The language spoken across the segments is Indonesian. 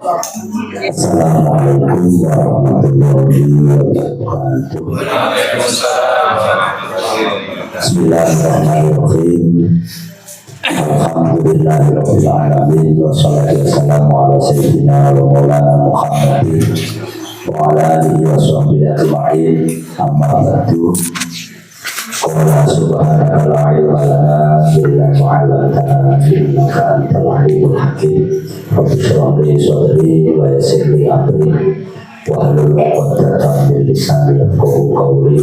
Assalamualaikum warahmatullahi wabarakatuh. Bismillahirrahmanirrahim. Alhamdulillahirabbil alamin wassalatu wassalamu ala sayyidina wa maulana Muhammadin wa ala alihi wa sahbihi ajma'in. Amma ba'du. Qala subhanaka la ilma lana illa ma 'allamtana innaka antal alimul hakim. Rabbi shrah li sadri wa yassir li amri wahlul 'uqdatam min lisani yafqahu qawli.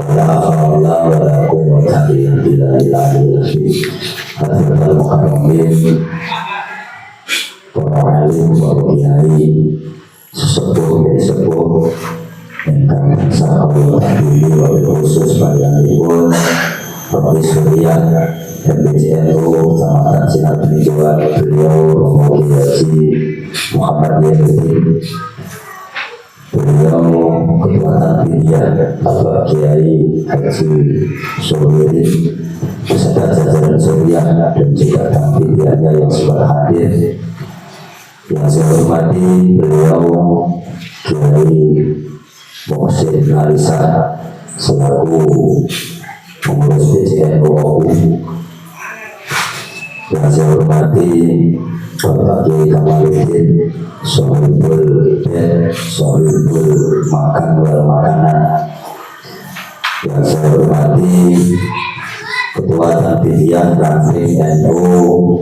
Wala haula wala quwwata illa billahil aliyyil azim. Hadirin mukarramin, para alim, para kiai, sesepuh ingkang tansah kawula tabili wabil khusus panjenenganipun Prof. Surya MPCNU Kecamatan Sinar Penhiduan, beliau Romo Haji Muhammad Yadin, beliau Ketua Tanfidiyah Bapak Kiai Haji Suryadin beserta jajaran Surya dan juga Tanfidiyahnya yang sudah hadir. Yang saya hormati beliau Kiai Mohsin Alisa selaku pengurus PCNU. Yang saya hormati Bapak Kiai Kamaluddin Sohibul Ben, Sohibul Makan wal Makanan. Yang saya hormati Ketua Tanfidiyah Tanfid NU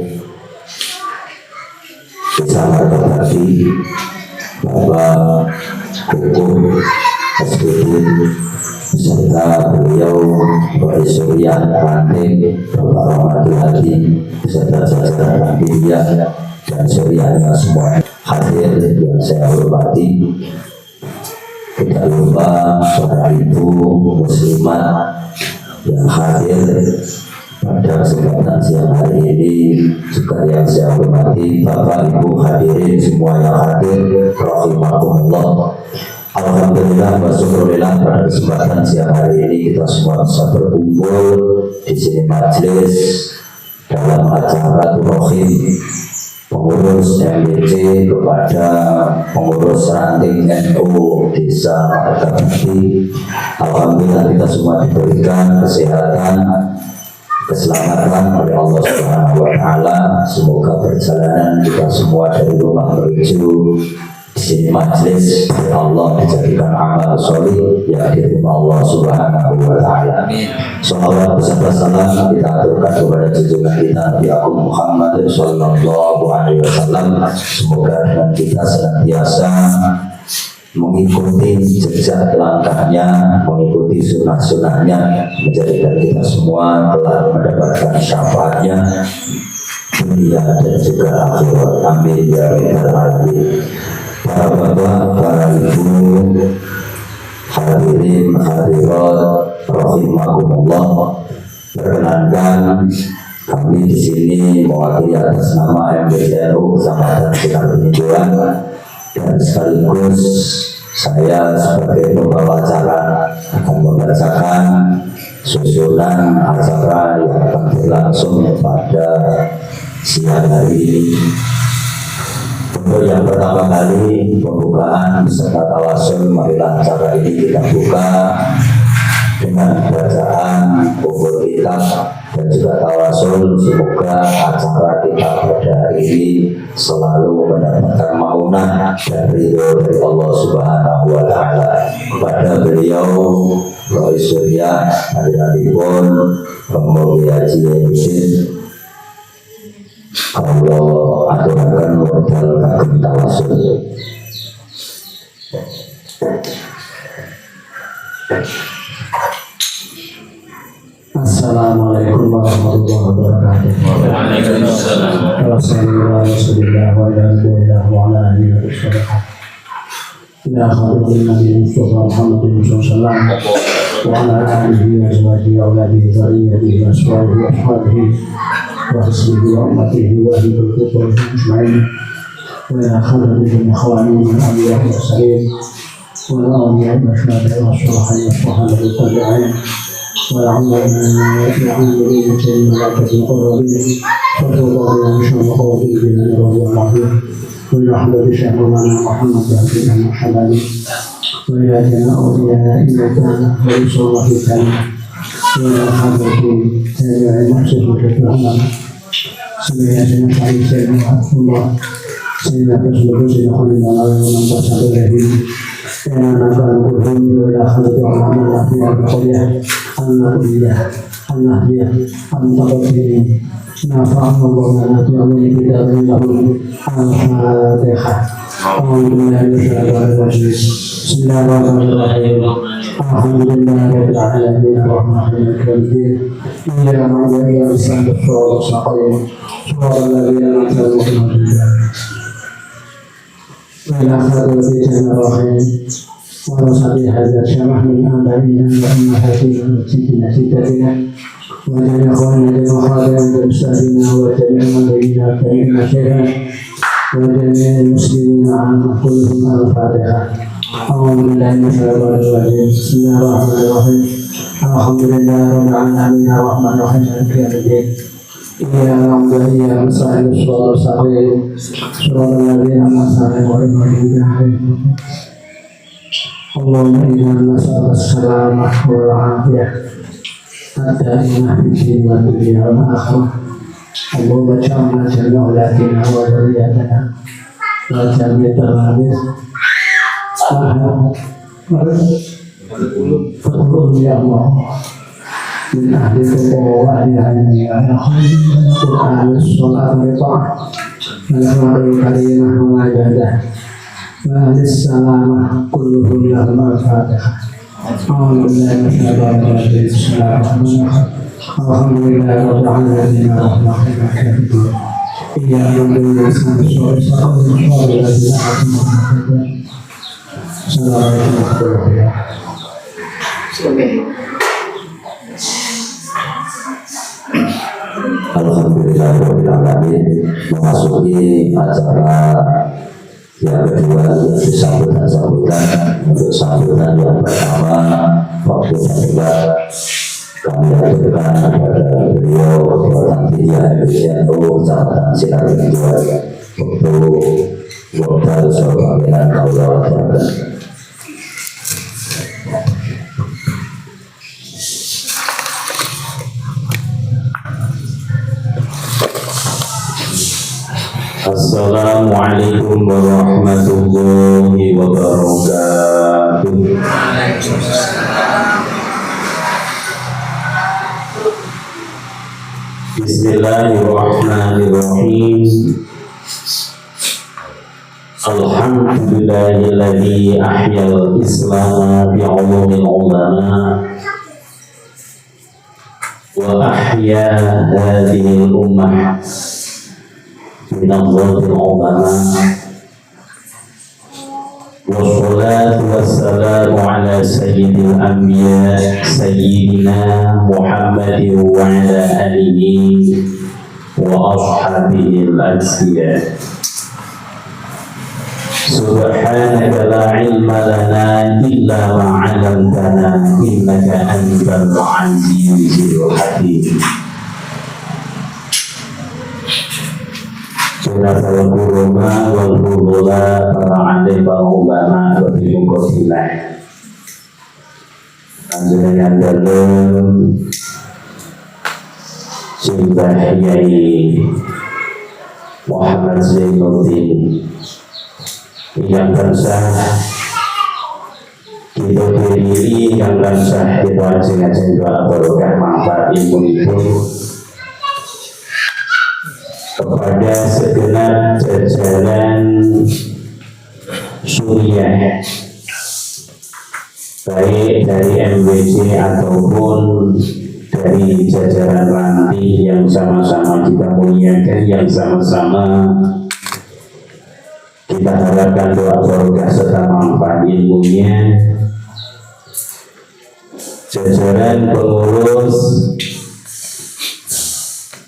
Desa Martapati Bapak Hukum Asgudin beserta beliau Prof. Surya Ranting, Bapak Rahmatul Hadi beserta jajaran Tanfidiyah dan Suryanya semua hadir yang saya hormati. Tidak lupa para ibu muslimat yang hadir pada kesempatan siang hari ini, juga yang saya hormati Bapak Ibu hadirin semua yang hadir, rahimakumullah. Alhamdulillah wa syukurillah, pada kesempatan siang hari ini kita semua bisa berkumpul di sini majelis dalam acara Rohim pengurus MBC kepada pengurus ranting NU Desa Martapati. Alhamdulillah kita semua diberikan kesehatan, keselamatan oleh Allah Subhanahu wa Ta'ala. Semoga perjalanan kita semua dari rumah menuju di sini majelis oleh Allah dijadikan amal soleh yang diterima Allah Subhanahu wa Ta'ala. Salawat beserta salam kita aturkan kepada junjungan kita Nabi Muhammad sallallahu alaihi wasallam. Semoga dengan kita senantiasa mengikuti jejak langkahnya, mengikuti sunnah-sunnahnya, menjadikan kita semua telah mendapatkan syafaatnya dunia dan juga akhirat. Amin ya rabbal alamin. Para bapak, para ibu, hadirin hadirat rahimakumullah, perkenankan kami di sini mewakili atas nama MPCNU Kecamatan Sinar Penhiduan, dan sekaligus saya sebagai pembawa acara akan membacakan susunan acara yang akan berlangsung pada siang hari ini. Untuk yang pertama kali pembukaan beserta tawasul, marilah acara ini kita buka dengan bacaan buku kitab dan juga tawasul. Semoga acara kita pada hari ini selalu mendapatkan maunah dan ridho dari Allah Subhanahu wa Ta'ala. Kepada beliau Prof. Surya hadiranipun Romo Haji Yadin, Allah aturaken modal kagem tawasul. Assalamualaikum warahmatullahi wabarakatuh. Waalaikumsalam. Wassalamualaikum warahmatullahi wabarakatuh. Ila khairin nabiyyin Mustafa Muhammadin sallallahu alaihi wasallam wa ala alihi wa azwajihi wa auladihi wa dzurriyyatihi wa ashabihi wa ashabihi wa hizbihi wa ummatihi wa hidayah ajma'in. Wa ila khairin ikhwani min al-anbiya'i wal mursalin wa al-awliya'i wa syuhada'i wa shuhada'i wa shuhada'i tabi'in. ويعلم بملائكة المقربين فالله إن شاء الله قوله بنا رضي الله عنه ولرحمة شهرنا محمد عبدنا محمد وإلى جميع أوليائك ورسول الله تعالى وإلى حضرة تابع المحسن الرحمن سمعتنا عليه سيدنا عبد الله سيدنا رسول الله سيدنا خليل الله ومن تصدق به إنا نقل القرآن وإلى حضرة علماء في القرية النبية النهدية المتقدمين نفعنا الله لنا بعلوم كتاب له الفاتحة أعوذ بالله من الشيطان الرجيم بسم الله الرحمن الرحيم الحمد لله رب العالمين الرحمن الرحيم إياك نعبد وإياك نستعين الصراط المستقيم صراط الذين أنعمت عليهم وإلى خاتم سيدنا الرحيم ورسل هذا الشرح من آبائنا وأمهاتنا وسيدنا سيدتنا وجميع إخواننا وخالنا وأستاذنا وجميع مديننا كريم شيخنا وجميع المسلمين عامة كلهم الفاتحة أعوذ بالله من الشيطان الرجيم بسم الله الرحمن الرحيم الحمد لله رب العالمين الرحمن الرحيم مالك يوم الدين إياك نعبد وإياك نستعين الصراط المستقيم صراط الذين أنعمت عليهم غير المغضوب عليهم اللهم إنا نسألك السلامة والعافية الدائمة في الدين والدنيا والآخرة اللهم اجعلنا جميع أولادنا وذرياتنا وجميع التلاميذ فقلهم يا الله من أهل التقوى وأهل العلم يا خير القرآن والصلاة والطاعة والأخلاق الكريمة والعبادة وأهل السلامة كلهم لهم الفاتحة أعوذ بالله من الشيطان الرجيم بسم الله الرحمن الرحيم الحمد لله رب العالمين الرحمن الرحيم إياك نعبد وإياك نستعين Assalamualaikum warahmatullahi Alhamdulillahirrahmanirrahim. Memasuki acara yang kedua yaitu sambutan untuk sambutan yang pertama waktu juga kami aturkan kepada beliau Bapak Tidia Ebianto Kecamatan Sidoarjo untuk Bapak Soekarno Allah Ta'ala. Assalamualaikum warahmatullahi wabarakatuh. Bismillahirrahmanirrahim. Alhamdulillahilladzi ahyal Islam bi'ulumil ulama wa ahya hadhil ummah من الله العظماء والصلاة والسلام على سيد الأنبياء سيدنا محمد وعلى آله وأصحابه الأنبياء سبحانك لا علم لنا إلا ما علمتنا إنك أنت العزيز الحكيم Sunnatul Qur'an wal Fudula para alim para ulama bagi mukosilah Anjuran dalam Simbah Yai Muhammad Zainuddin yang bersah kita berdiri yang bersah kita ajeng-ajeng doa barokah manfaat ilmu itu kepada segenap jajaran Suriah baik dari MWC ataupun dari jajaran Ranti yang sama-sama kita muliakan, yang sama-sama kita harapkan doa barokah serta manfaat ilmunya, jajaran pengurus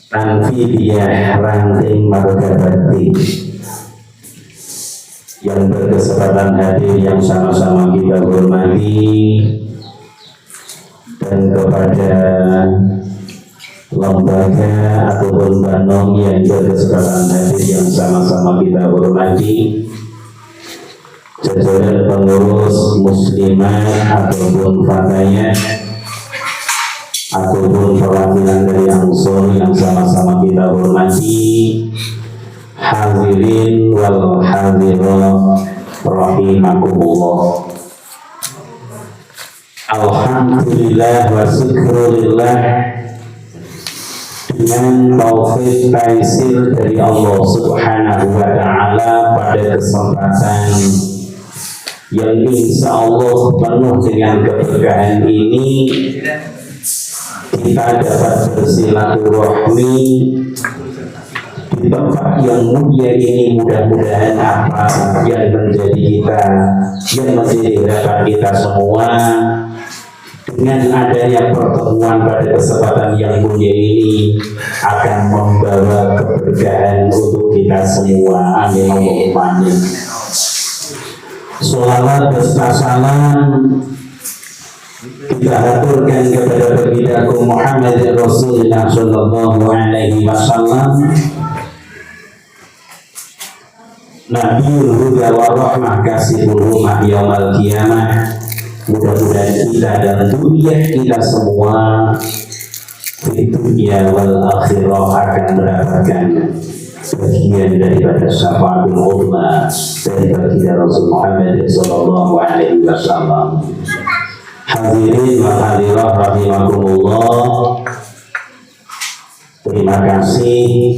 Tanfidiyah Ranting Marga Bakti yang berkesempatan hadir yang sama-sama kita hormati, dan kepada lembaga ataupun banom yang berkesempatan hadir yang sama-sama kita hormati, jajaran pengurus muslimat ataupun fatayat ataupun perwakilan dari Ansor yang sama-sama kita hormati, hadirin wal hadirat rahimakumullah. Alhamdulillah wa syukurillah, dengan taufik taisir dari Allah Subhanahu wa ta'ala pada kesempatan yang insya Allah penuh dengan keberkahan ini, kita dapat bersilaturahmi di tempat yang mulia ini. Mudah-mudahan apa yang menjadi kita, yang menjadi harapan kita semua, dengan adanya pertemuan pada kesempatan yang mulia ini akan membawa keberkahan untuk kita semua. Amin Allahumma amin. Sholawat beserta salam kita aturkan kepada baginda Muhammad Rasulullah Sallallahu Alaihi Wasallam, Nabiul Huda wa Rahmah, kasihul rumah yaumil qiyamah. Mudah-mudahan kita dan dunia kita semua di dunia wal akhirah akan mendapatkan bagian daripada syafaatul uzma dari baginda Rasul Muhammad Sallallahu Alaihi Wasallam. Hadirin wa hadirat rahimakumullah, terima kasih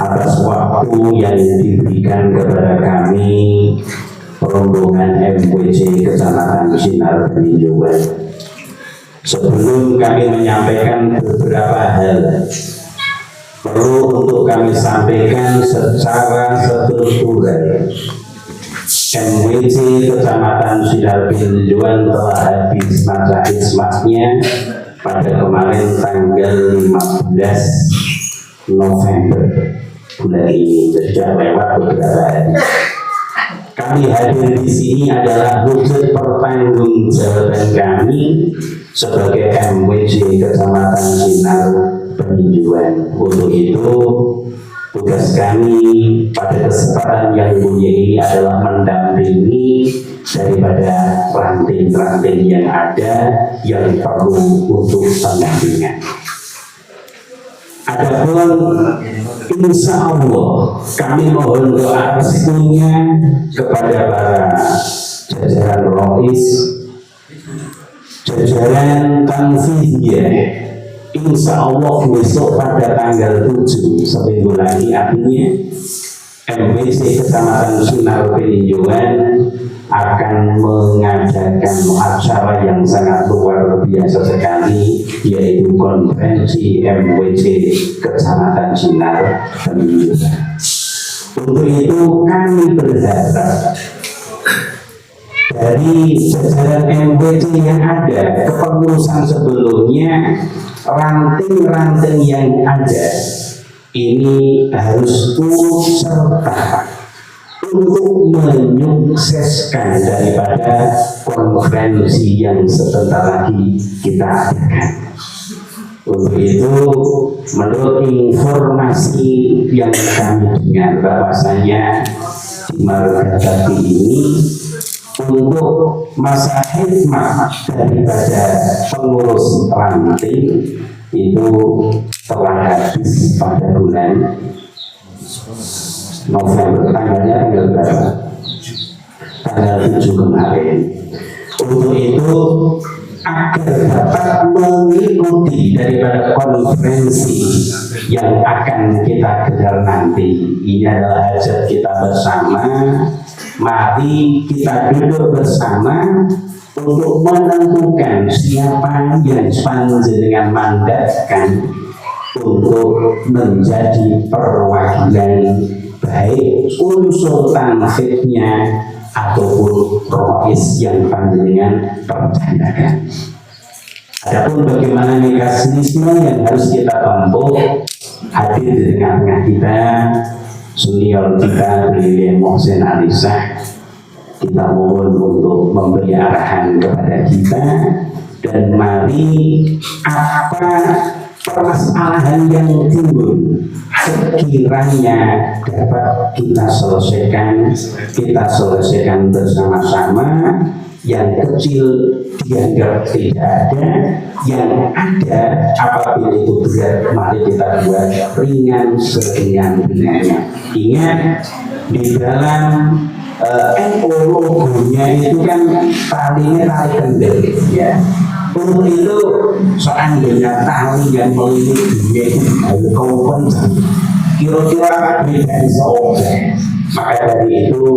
atas waktu yang diberikan kepada kami rombongan MWC Kecamatan Sinar Peninjauan. Sebelum kami menyampaikan beberapa hal, perlu untuk kami sampaikan secara struktural. MWC Kecamatan Sinar Peninjauan telah habis masa ismatnya pada kemarin tanggal 15 November bulan ini, sudah lewat beberapa hari. Kami hadir di sini adalah wujud pertanggungjawaban kami sebagai MWC Kecamatan Sinar Peninjauan. Untuk itu, tugas kami pada kesempatan yang mulia ini adalah mendampingi daripada ranting-ranting yang ada yang perlu untuk pendampingan. Adapun insya Allah kami mohon doa restunya kepada para jajaran rois, jajaran tanfidiyah. Insya Allah besok pada tanggal 7 seminggu lagi, artinya MWC Kecamatan Sinar Peninjauan akan mengadakan acara yang sangat luar biasa sekali, yaitu konferensi MWC Kecamatan Sinar Peninjauan. Untuk itu kami berharap dari jajaran MWC yang ada, kepengurusan sebelumnya, ranting-ranting yang ada ini harus turut serta untuk menyukseskan daripada konferensi yang sebentar lagi kita adakan. Untuk itu, menurut informasi yang kami dengar bahwasanya di Margabakti ini untuk masa khidmat daripada pengurus ranting itu telah habis pada bulan November, tanggalnya tanggal berapa? Tanggal 7 kemarin. Untuk itu, agar dapat mengikuti daripada konferensi yang akan kita gelar nanti, ini adalah hajat kita bersama. Mari kita duduk bersama untuk menentukan siapa yang panjenengan mandatkan untuk menjadi perwakilan baik unsur tanfidnya ataupun rois yang panjenengan percayakan. Adapun bagaimana mekanisme yang harus kita tempuh, hadir di tengah-tengah kita senior kita Brilian Mohsen Alisah, kita mohon untuk memberi arahan kepada kita, dan mari apa permasalahan yang timbul sekiranya dapat kita selesaikan bersama-sama. Yang kecil dianggap tidak ada, yang ada apabila itu berat mari kita buat ringan seringan-ringannya. Ingat di dalam logonya itu kan talinya tali kendel ya. Untuk itu seandainya tali yang melingkari dunia itu kau kencang, kira-kira beda seorang. Maka dari itu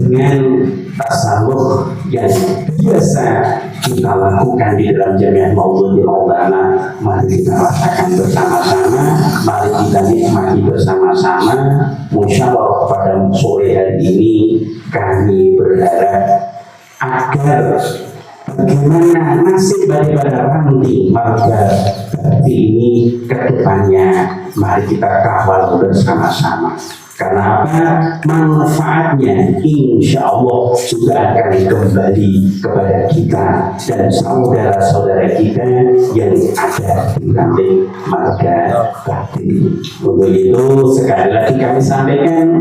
dengan tasawuf yang biasa kita lakukan di dalam jamiah maudhu'il ulama, mari kita rasakan bersama-sama, mari kita nikmati bersama-sama. Musyawarah pada sore hari ini kami berharap agar bagaimana nasib daripada ranting marga bakti ini ke depannya mari kita kawal bersama-sama. Karena apa? Manfaatnya insya Allah juga akan kembali kepada kita dan saudara-saudara kita yang ada di ranting marga bakti. Untuk itu sekali lagi kami sampaikan,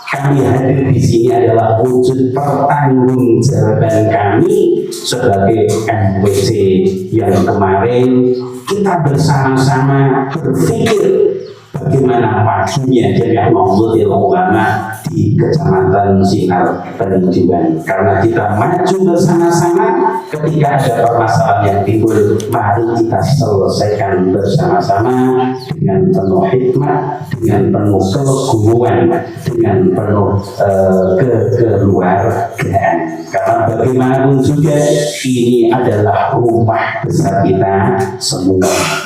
kami hadir di sini adalah wujud pertanggungjawaban kami sebagai MWC yang kemarin kita bersama-sama berpikir bagaimana majunya jamiah maudhu'il ulama di Kecamatan Sinar Peninjuan. Karena kita maju bersama-sama, ketika ada permasalahan yang timbul, mari kita selesaikan bersama-sama dengan penuh hikmah, dengan penuh keleguan, dengan penuh kekeluargaan. Karena bagaimanapun juga ini adalah rumah besar kita semua.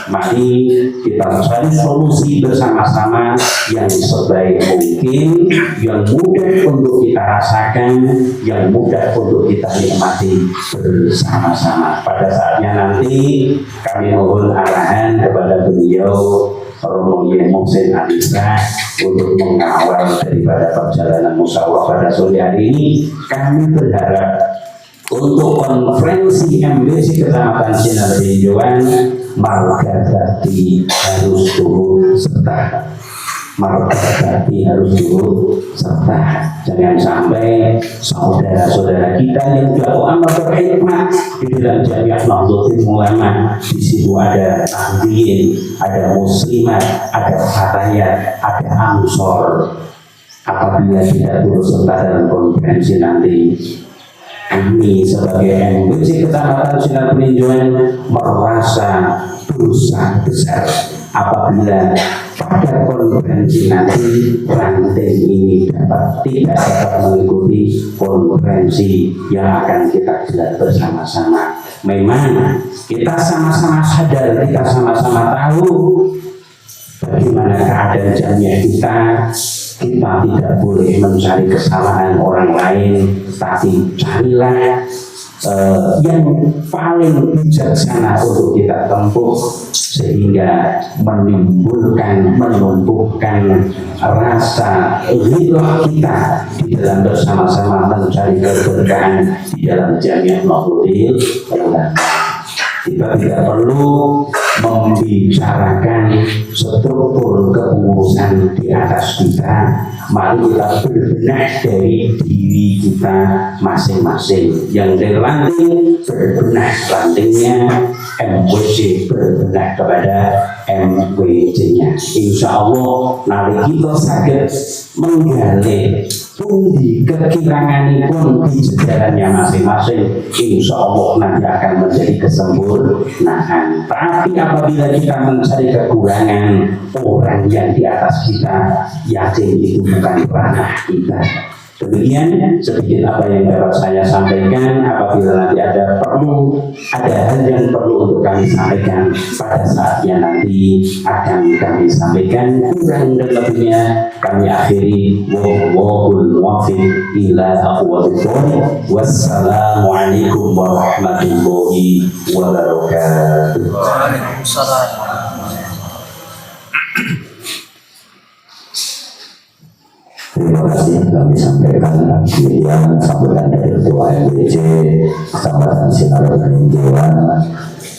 Mari kita cari solusi bersama-sama yang sebaik mungkin, yang mudah untuk kita rasakan, yang mudah untuk kita nikmati bersama-sama. Pada saatnya nanti kami mohon arahan kepada beliau Romo Yai Muhsin Alisa untuk mengawal daripada perjalanan musyawarah pada sore hari ini. Kami berharap untuk konferensi MBC Kecamatan Sinar Peninjuan, marga bakti harus turut serta. Jangan sampai saudara-saudara kita yang juga amat berhikmah di dalam jamiah maudhu'il ulama, di situ ada tahliyin, ada muslimat, ada fatayat, ada ansor. Apabila tidak turut serta dalam konferensi nanti, kami sebagai MWC Kecamatan Sinar Peninjuan merasa dosa besar apabila pada konferensi nanti ranting ini tidak dapat mengikuti konferensi yang akan kita gelar bersama-sama. Memang kita sama-sama sadar, kita sama-sama tahu bagaimana keadaan jamiah kita. Kita tidak boleh mencari kesalahan orang lain, tapi carilah yang paling bijaksana untuk kita tempuh sehingga menumbuhkan rasa ghirah kita di dalam bersama-sama mencari keberkahan di dalam jamiah maudhu'il ulama. Kita tidak perlu membicarakan struktur kepengurusan di atas kita. Mari kita berbenah dari diri kita masing-masing. Yang dari ranting berbenah rantingnya, MWC berbenah kepada MWC-nya. Insya Allah nanti kita sakit menggali pundi kekiranganipun di jajarannya masing-masing, insya Allah nanti akan menjadi kesempurnaan. Tapi apabila kita mencari kekurangan orang yang di atas kita, yakin itu bukan ranah kita. Demikian sedikit apa yang dapat saya sampaikan. Apabila nanti ada hal yang perlu untuk kami sampaikan, pada saatnya nanti akan kami sampaikan. Kurang dan lebihnya kami akhiri. Wallahul muwaffiq ila aqwamit thoriq. Wassalamualaikum warahmatullahi wabarakatuh. Waalaikumsalam. Terima kasih kami sampaikan pilihan sampaikan dari Ketua MWC Kecamatan Sinar Peninjuan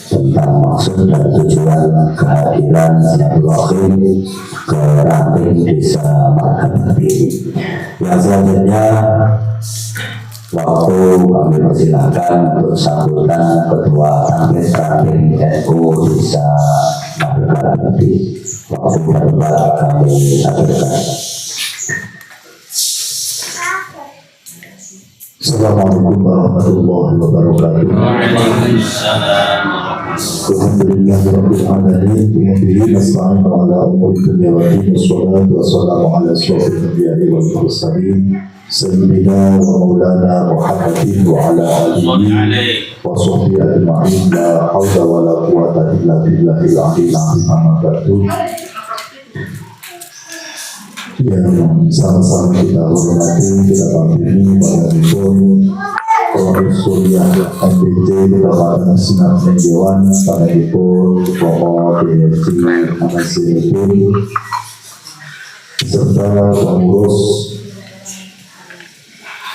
tentang maksud dan tujuan kehadiran silaturahim ke ranting desa Margabakti. Yang selanjutnya waktu kami persilakan untuk sambutan ketua Tanfis ranting NU desa Margabakti. Waktu berdebat kami sampaikan. Assalamualaikum warahmatullahi wabarakatuh. Waalaikumsalam. Alhamdulillahirabbil alamin wa bihi nasta'inu ala umuri dunya wa din. Wassalatu wassalamu ala asyrofil anbiya'i wal mursalin sayyidina wa maulana Muhammadin wa ala alihi wa sahbihi ajma'in. La haula wa la quwwata illa billahil aliyyil azim. Amma ba'du. Yang sama-sama kita hormati, kita pahami bagaimanapun Pengurus Suriah MBC kita pada Senat Dewan pada Dipur Pokok DSC Anasiripun serta pengurus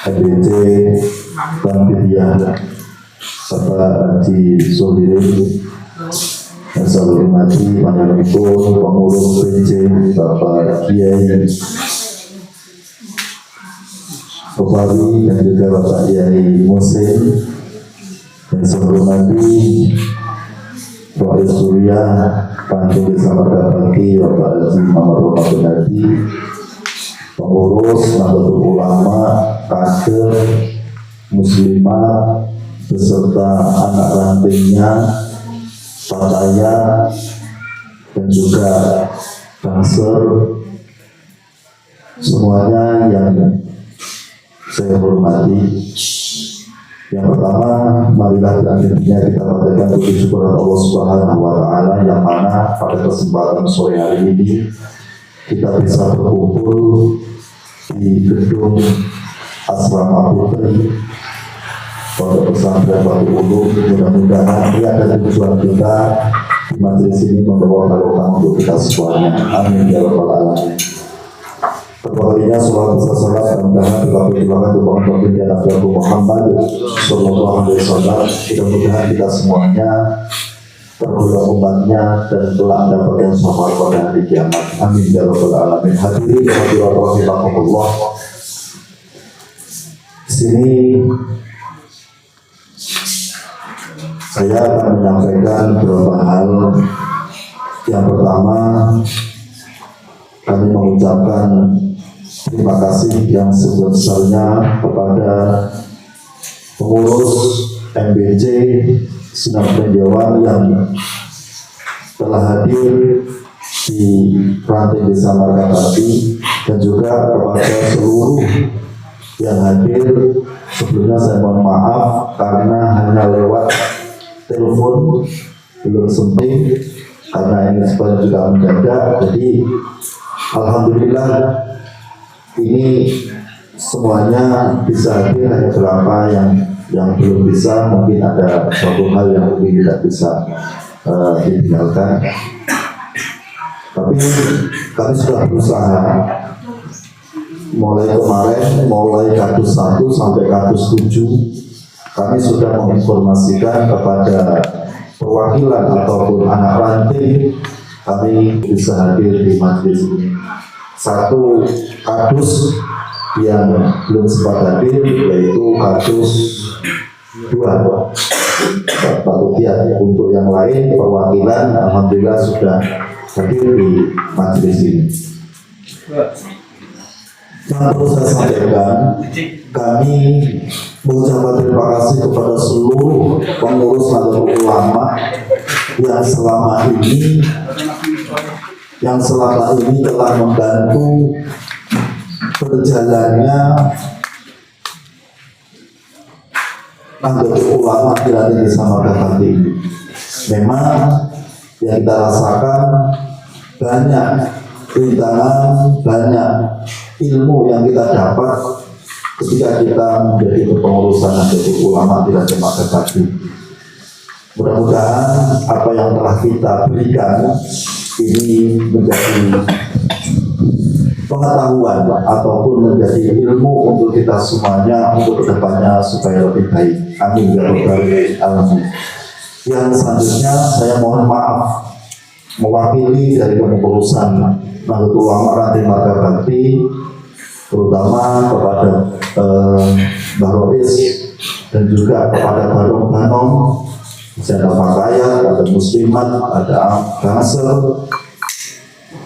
MBC Tampiliah Bapak Haji Solirin. Yang saya hormati panjenenganipun pengurus PJ Bapak Kiai Bapak dan juga Bapak Kiai Muslim. Yang saya hormati Pak Surya Panjang Desa Margabakti Bapak Haji Muhammad Ramadan Hadi, pengurus Nahdlatul Ulama, kader muslimah beserta anak rantingnya, Pataya dan juga Banser, semuanya yang saya hormati. Yang pertama, marilah akhirnya kita panjatkan puji syukur Allah Subhanahu wa Ta'ala yang mana pada kesempatan sore hari ini kita bisa berkumpul di gedung Asrama Putri Pondok Pesantren Batu Ulum. Mudah-mudahan ini ada tujuan kita di majelis ini membawa barokah untuk kita semuanya. Amin ya rabbal alamin. Pertama sholat besar salat dan mudah-mudahan kita berdoa untuk baginda Nabi Muhammad Sallallahu Alaihi Wasallam. Mudah-mudahan kita semuanya tergolong umatnya dan kelak mendapatkan syafaat pada hari kiamat. Amin ya rabbal alamin. Hadirin hadirat rahimakumullah. Sini saya akan menyampaikan beberapa hal. Yang pertama, kami mengucapkan terima kasih yang sebesar-besarnya kepada pengurus MBC Senat Dewan yang telah hadir di ranting Desa Margabakti dan juga kepada seluruh yang hadir. Sebelumnya saya mohon maaf karena hanya lewat telepon, belum sempat karena ini sebenarnya juga mendadak. Jadi alhamdulillah ini semuanya bisa hadir, hanya beberapa yang belum bisa, mungkin ada suatu hal yang mungkin tidak bisa ditinggalkan. Tapi kami sudah berusaha mulai kemarin, mulai kadus 1 sampai kadus 7, kami sudah menginformasikan kepada perwakilan ataupun anak ranting kami bisa hadir di majelis ini. Satu kadus yang belum sempat hadir yaitu kadus 2 Pak Tukiat. Untuk yang lain perwakilan alhamdulillah sudah hadir di majelis ini. Yang perlu saya sampaikan, kami mengucapkan terima kasih kepada seluruh pengurus Nahdlatul Ulama yang selama ini telah membantu berjalannya Nahdlatul Ulama di Desa Margabakti ini. Memang yang kita rasakan banyak rintangan, banyak ilmu yang kita dapat ketika kita menjadi kepengurusan Nahdlatul Ulama di Desa Margabakti. Mudah-mudahan apa yang telah kita berikan ini menjadi pengetahuan ataupun menjadi ilmu untuk kita semuanya untuk kedepannya supaya lebih baik. Amin ya rabbal alamin. Yang selanjutnya saya mohon maaf mewakili dari kepengurusan Nahdlatul Ulama Ranting Marga Bakti, terutama kepada Mbah Rois dan juga kepada Barong-Barong, ada Pakaya, ada Muslimat, ada Gangsel.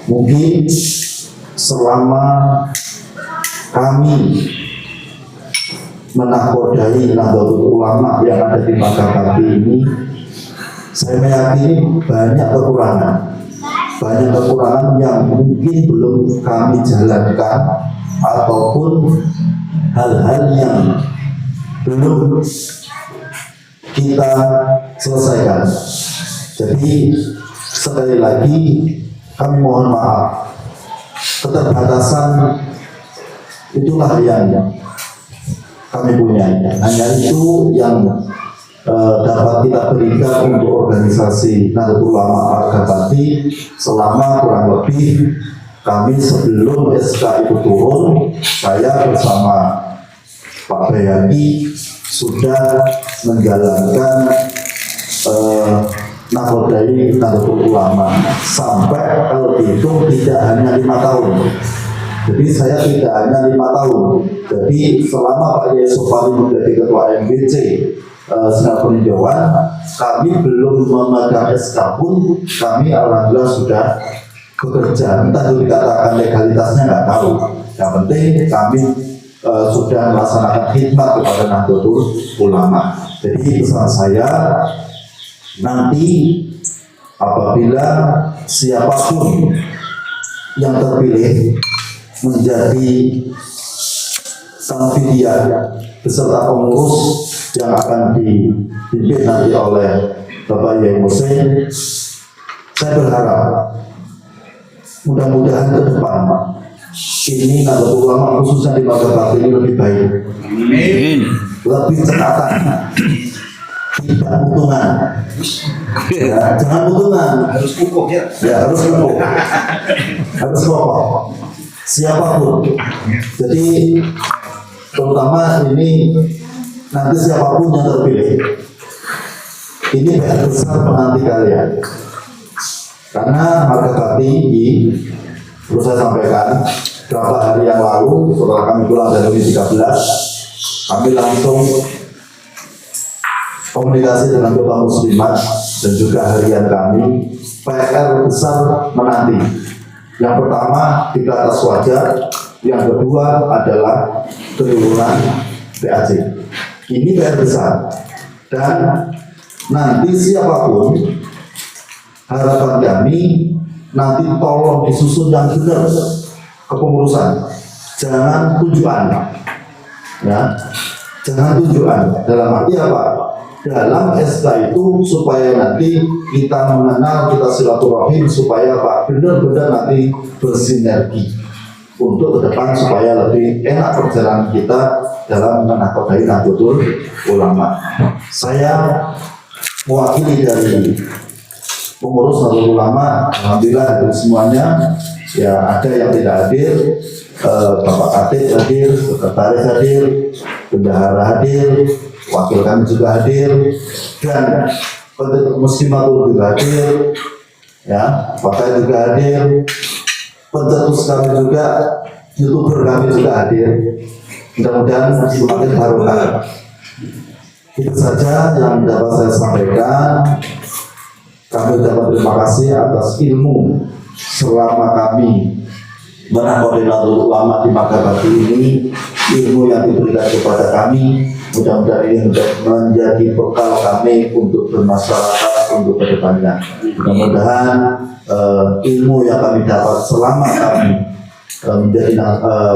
Mungkin selama kami menakodai Nahdlatul Ulama yang ada di Marga Bakti ini, saya meyakini banyak kekurangan yang mungkin belum kami jalankan ataupun hal-hal yang belum kita selesaikan. Jadi sekali lagi kami mohon maaf, keterbatasan itulah yang kami punya. Hanya itu yang dapat kita berikan untuk organisasi Nahdlatul Ulama Marga Bakti selama kurang lebih kami sebelum SK itu turun, saya bersama Pak Bayaki sudah menjalankan nakodai Nahdlatul Ulama sampai kalau dihitung tidak hanya 5 tahun. Jadi saya tidak hanya 5 tahun. Jadi selama Pak Yai Sofali menjadi ketua MBC Senat Peninjauan, kami belum memegang SK pun, kami alhamdulillah sudah bekerja. Entah itu dikatakan legalitasnya nggak tahu. Yang penting kami sudah melaksanakan khidmat kepada Nahdlatul Ulama. Jadi pesan saya, nanti apabila siapapun yang terpilih menjadi Tanfidiyah beserta pengurus yang akan dipimpin nanti oleh Bapak Yai Musin, saya berharap mudah-mudahan ke depan ini Nahdlatul Ulama khususnya di Marga Bakti ini lebih baik, lebih tertata, tidak utungan, ya, jangan utungan, harus kukuh ya, harus kukuh, harus kokoh, siapapun. Jadi terutama ini nanti siapapun yang terpilih, ini PR besar penanti kalian. Karena Marga Bakti ini, perlu saya sampaikan, beberapa hari yang lalu setelah kami pulang dari Uni 13, kami langsung komunikasi dengan Bapak Muslimat dan juga harian kami. PR besar menanti. Yang pertama di atas wajah, yang kedua adalah triwulan PAC. Ini PR besar, dan nanti siapapun harapan kami nanti tolong disusun yang benar kepengurusan, jangan tunjukan, ya, jangan tunjukan. Dalam arti apa? Dalam SK itu supaya nanti kita mengenal, kita silaturahim, supaya Pak benar-benar nanti bersinergi untuk ke depan supaya lebih enak perjalanan kita dalam menakodai Nahdlatul Ulama. Saya mewakili dari pengurus Nahdlatul Ulama, alhamdulillah hadir semuanya. Ya, ada yang tidak hadir, Bapak Katib hadir, Sekretaris hadir, Bendahara hadir, wakil kami juga hadir, dan Muslimatul juga hadir, ya, Bapak juga hadir, pencetus kami juga, YouTuber kami juga hadir. Mudah-mudahan semakin barokah. Itu saja yang dapat saya sampaikan. Kami ucapkan terima kasih atas ilmu selama kami menakodai Nahdlatul Ulama di Marga Bakti ini, ilmu yang diberikan kepada kami. Mudah-mudahan ini menjadi bekal kami untuk bermasyarakat untuk kedepannya. Mudah-mudahan ilmu yang kami dapat selama kami menjadi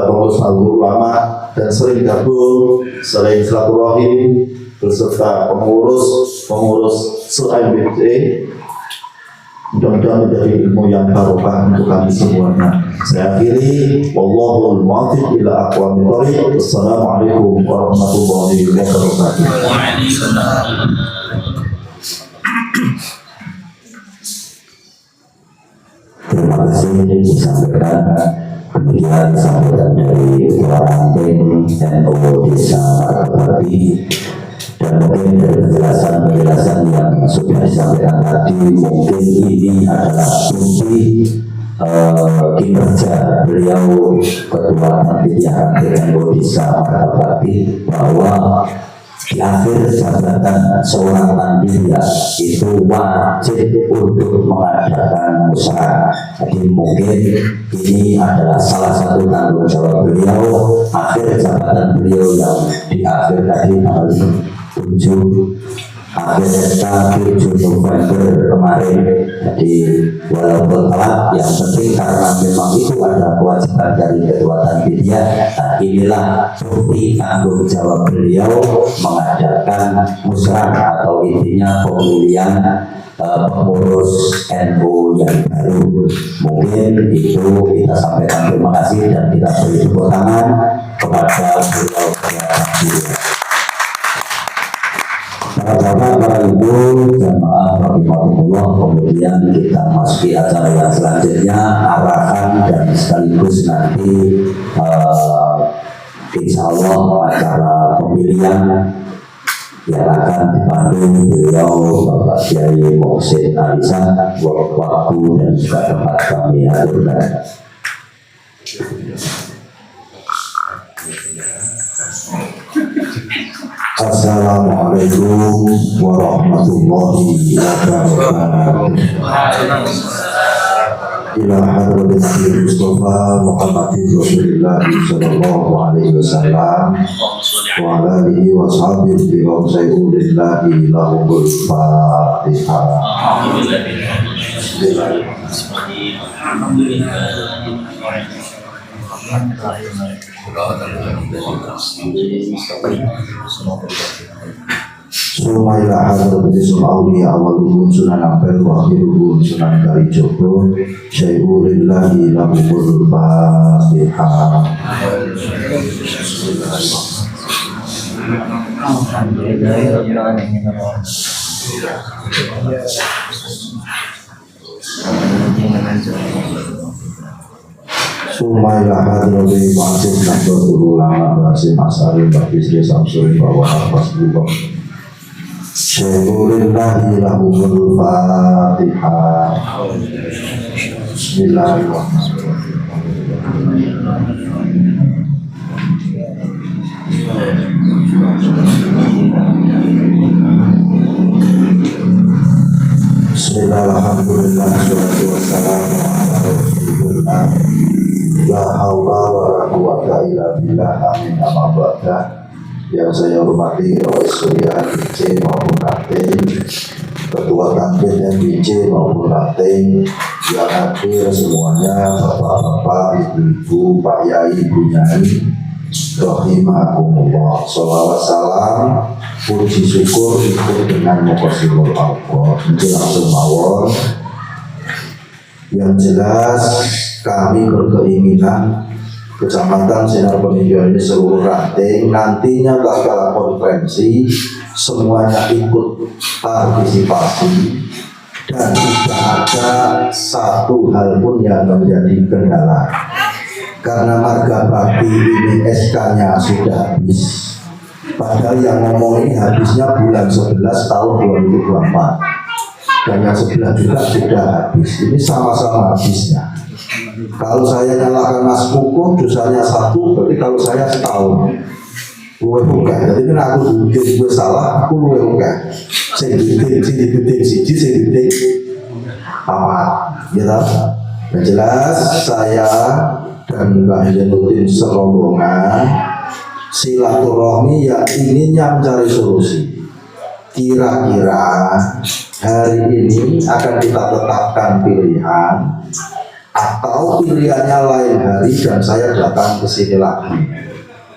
pengurus Nahdlatul Ulama dan sering gabung, sering silaturahim beserta pengurus se-MBC, mudah-mudahan menjadi ilmu yang barokah untuk kami semuanya. Saya akhiri, wallahul muwaffiq ila aqwamit thoriq. Wassalamualaikum warahmatullahi wabarakatuh. Terima kasih disampaikan. Demikian sambutan dari Ketua Ranting NU Desa Marga Bakti dan dan mungkin dari penjelasan yang sudah disampaikan tadi, mungkin ini adalah bukti kinerja beliau ketua panitia yang bisa mendapati bahwa di akhir jabatan seorang panitia itu wajib untuk mengadakan musyawarah. Jadi mungkin ini adalah salah satu tanggung jawab beliau akhir jabatan beliau yang di akhir tadi tanggal 7 November kemarin. Jadi walaupun telat, yang penting karena memang itu ada kewajiban dari ketua panitia. Nah, inilah bukti tanggung jawab beliau mengadakan musyawarah atau intinya pemilihan pengurus NU yang baru. Mungkin itu kita sampaikan terima kasih dan kita beri tepuk tangan kepada beliau. Para para ibu jamaah rahimahullah, kemudian kita masuki acara yang selanjutnya, arahan dan sekaligus nanti insya Allah acara pemilihan yang akan dipandu beliau Bapak Kiai Muhsin Alisa, waktu dan juga tempat kami aturkan. Assalamualaikum warahmatullahi wabarakatuh. Ila hadratin Nabi Mustafa Muhammadin Rasulullah sallallahu alaihi wasallam wa ala alihi wa sahbihi wa sayyudillahi lahumul Fatihah. Sumailah hadratin Auliya awaluhum sunan ampel wa akhiruhum sunan kalijogo syai'urillahi lahumul Fatihah. Sumailah hadratin Mu'azzin Nahdlatul Ulama Basim Asari Bakisri Samsuri Bawa Nafas Bubak syai'urillahi lahumul Fatihah. Bismillah, alhamdulillah, wassalatu wassalamu ala rasulillah. La haula wa la quwwata illa billah, amin, amma ba'da. Yang saya hormati Rais Surya BC maupun Ranting, Ketua Kantin MBC maupun Ranting, yang hadir semuanya, bapak-bapak, ibu-ibu, Pak Yai, Bu Nyai, rahimakumullah. Sholawat salam, puji syukur ikut dengan muqasimul Allah. Mungkin langsung mawon. Yang jelas kami berkeinginan Kecamatan Sinar Peninjauan ini seluruh Ranting nantinya bakal konferensi, semuanya ikut partisipasi dan tidak ada satu hal pun yang menjadi kendala. Karena marga bakti ini SK-nya sudah habis. Padahal yang ngomong ini habisnya bulan 11 tahun 2024. Dan yang sebelah juga sudah habis. Ini sama-sama habisnya. Kalau saya nyalakan Mas Kukuh, dosanya 1, berarti kalau saya setahun. Luwe bukan. Jadi ini aku bikin gue salah, aku luwe bukan. Saya dibidik siji, apa? Gitu. Yang jelas saya dan Mbak Jenutin serombongan silaturahmi yang inginnya mencari solusi. Kira-kira hari ini akan kita tetapkan pilihan atau pilihannya lain hari dan saya datang ke sini lagi.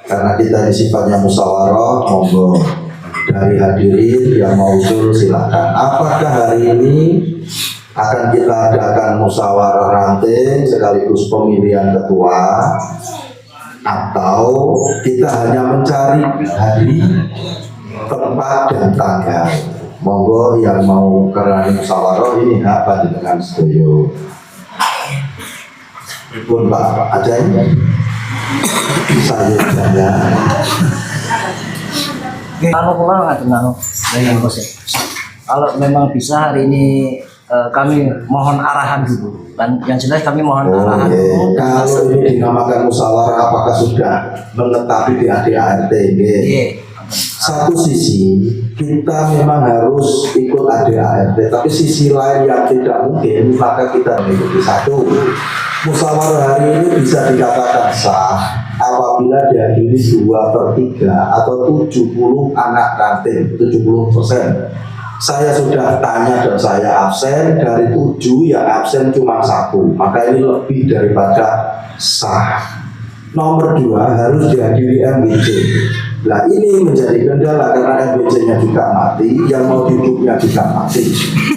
Karena kita ini sifatnya musyawarah, monggo dari hadirin yang mau usul silakan. Apakah hari ini akan kita adakan musyawarah Ranting sekaligus pemilihan ketua, atau kita hanya mencari hari, tempat dan tanggal? Monggo yang mau kerana musyawarah ini hak panjenengan sedoyo. Pun Pak, ada ini? Saya Anu kula ngaten anu dengan Bos. Kalau memang bisa hari ini kami mohon arahan dulu. Dan yang jelas kami mohon arahan dulu. Kalau ini dinamakan musyawarah, apakah sudah mengetahui di ADART? Satu sisi kita memang harus ikut ADART, tapi sisi lain yang tidak mungkin maka kita mengikuti. Satu, musyawarah hari ini bisa dikatakan sah apabila dihadiri 2/3 atau 70 anak ranting, 70%. Saya sudah tanya dan saya absen, dari 7 yang absen cuma 1, maka ini lebih daripada sah. Nomor 2, harus dihadiri MBC. Nah ini menjadi kendala karena MBC-nya juga mati, yang mau hidupnya juga mati.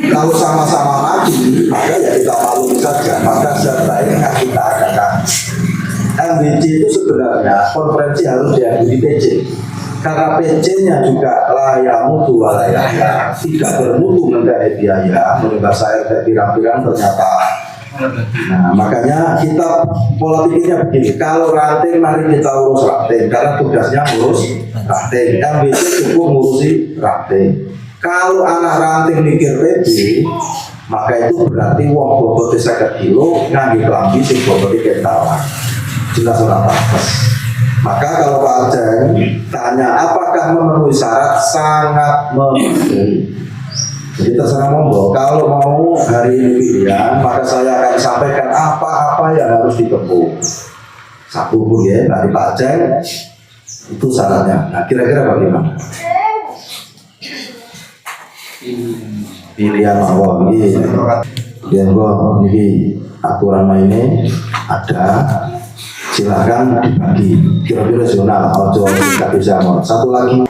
Kalau sama-sama mati, maka ya kita maklum saja, maka sebaiknya kita adakan. MBC itu sebenarnya konferensi harus dihadiri PC. Karena PC-nya juga layamu dua layaknya, tidak bermutu mengenai biaya, menurut saya pirang-pirang ternyata. Nah, makanya kita pola pikirnya begini, kalau ranting mari kita urus ranting, karena tugasnya ngurus ranting. MBC cukup ngurusi ranting. Kalau anak ranting mikir PB, maka itu berarti wong bobotnya 50 kilo ngangge kelambi sing bobotnya kentalan. Jelas orang pantas. Maka kalau Pak Aceh tanya apakah memenuhi syarat, sangat memenuhi. Jadi terserah monggo. Kalau mau hari ini pilihan, maka saya akan sampaikan apa-apa yang harus ditempuh. Satu pun ya dari Pak Aceh itu syaratnya. Nah kira-kira bagaimana? Pilihan mawon ini. Ya kok ini aturan ini ada. Silakan dibagi kira-kira zona ojo tidak bisa mau. Satu lagi,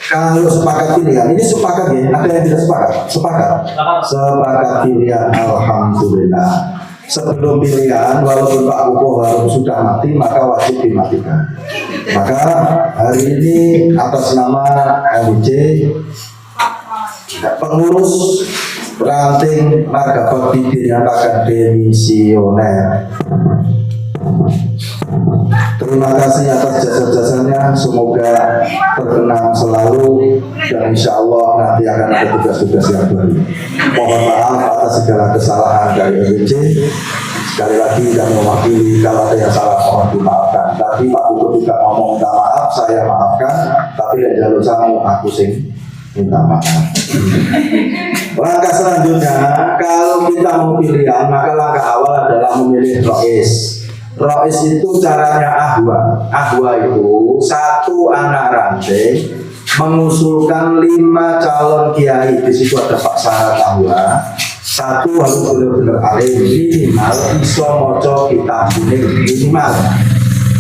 kalau sepakat pilihan ini sepakat ya, ada yang tidak sepakat? Sepakat pilihan, alhamdulillah. Sebelum pilihan, walaupun Pak Kuko harus sudah mati, maka wajib dimatikan. Maka hari ini atas nama LIJ pengurus ranting marga bakti dinyatakan demisioner. Terima kasih atas jasa-jasanya, semoga terkenang selalu dan insya Allah nanti akan ada tugas-tugas yang baru. Mohon maaf atas segala kesalahan dari LBC. Sekali lagi kami mewakili, kalau ada yang salah mohon dimaafkan. Tapi Pak Kuko juga ngomong minta maaf, saya maafkan. Tapi yang jalur sama aku sing minta maaf. Langkah selanjutnya, kalau kita mau pilihan, maka langkah awal adalah memilih rois. Rois itu caranya ahwa. Ahwa itu satu anak ranting mengusulkan 5 calon kiai. Di situ ada Pak syarat ahwa. Satu harus benar-benar alim, minimal iso moco kitab kuning, minimal.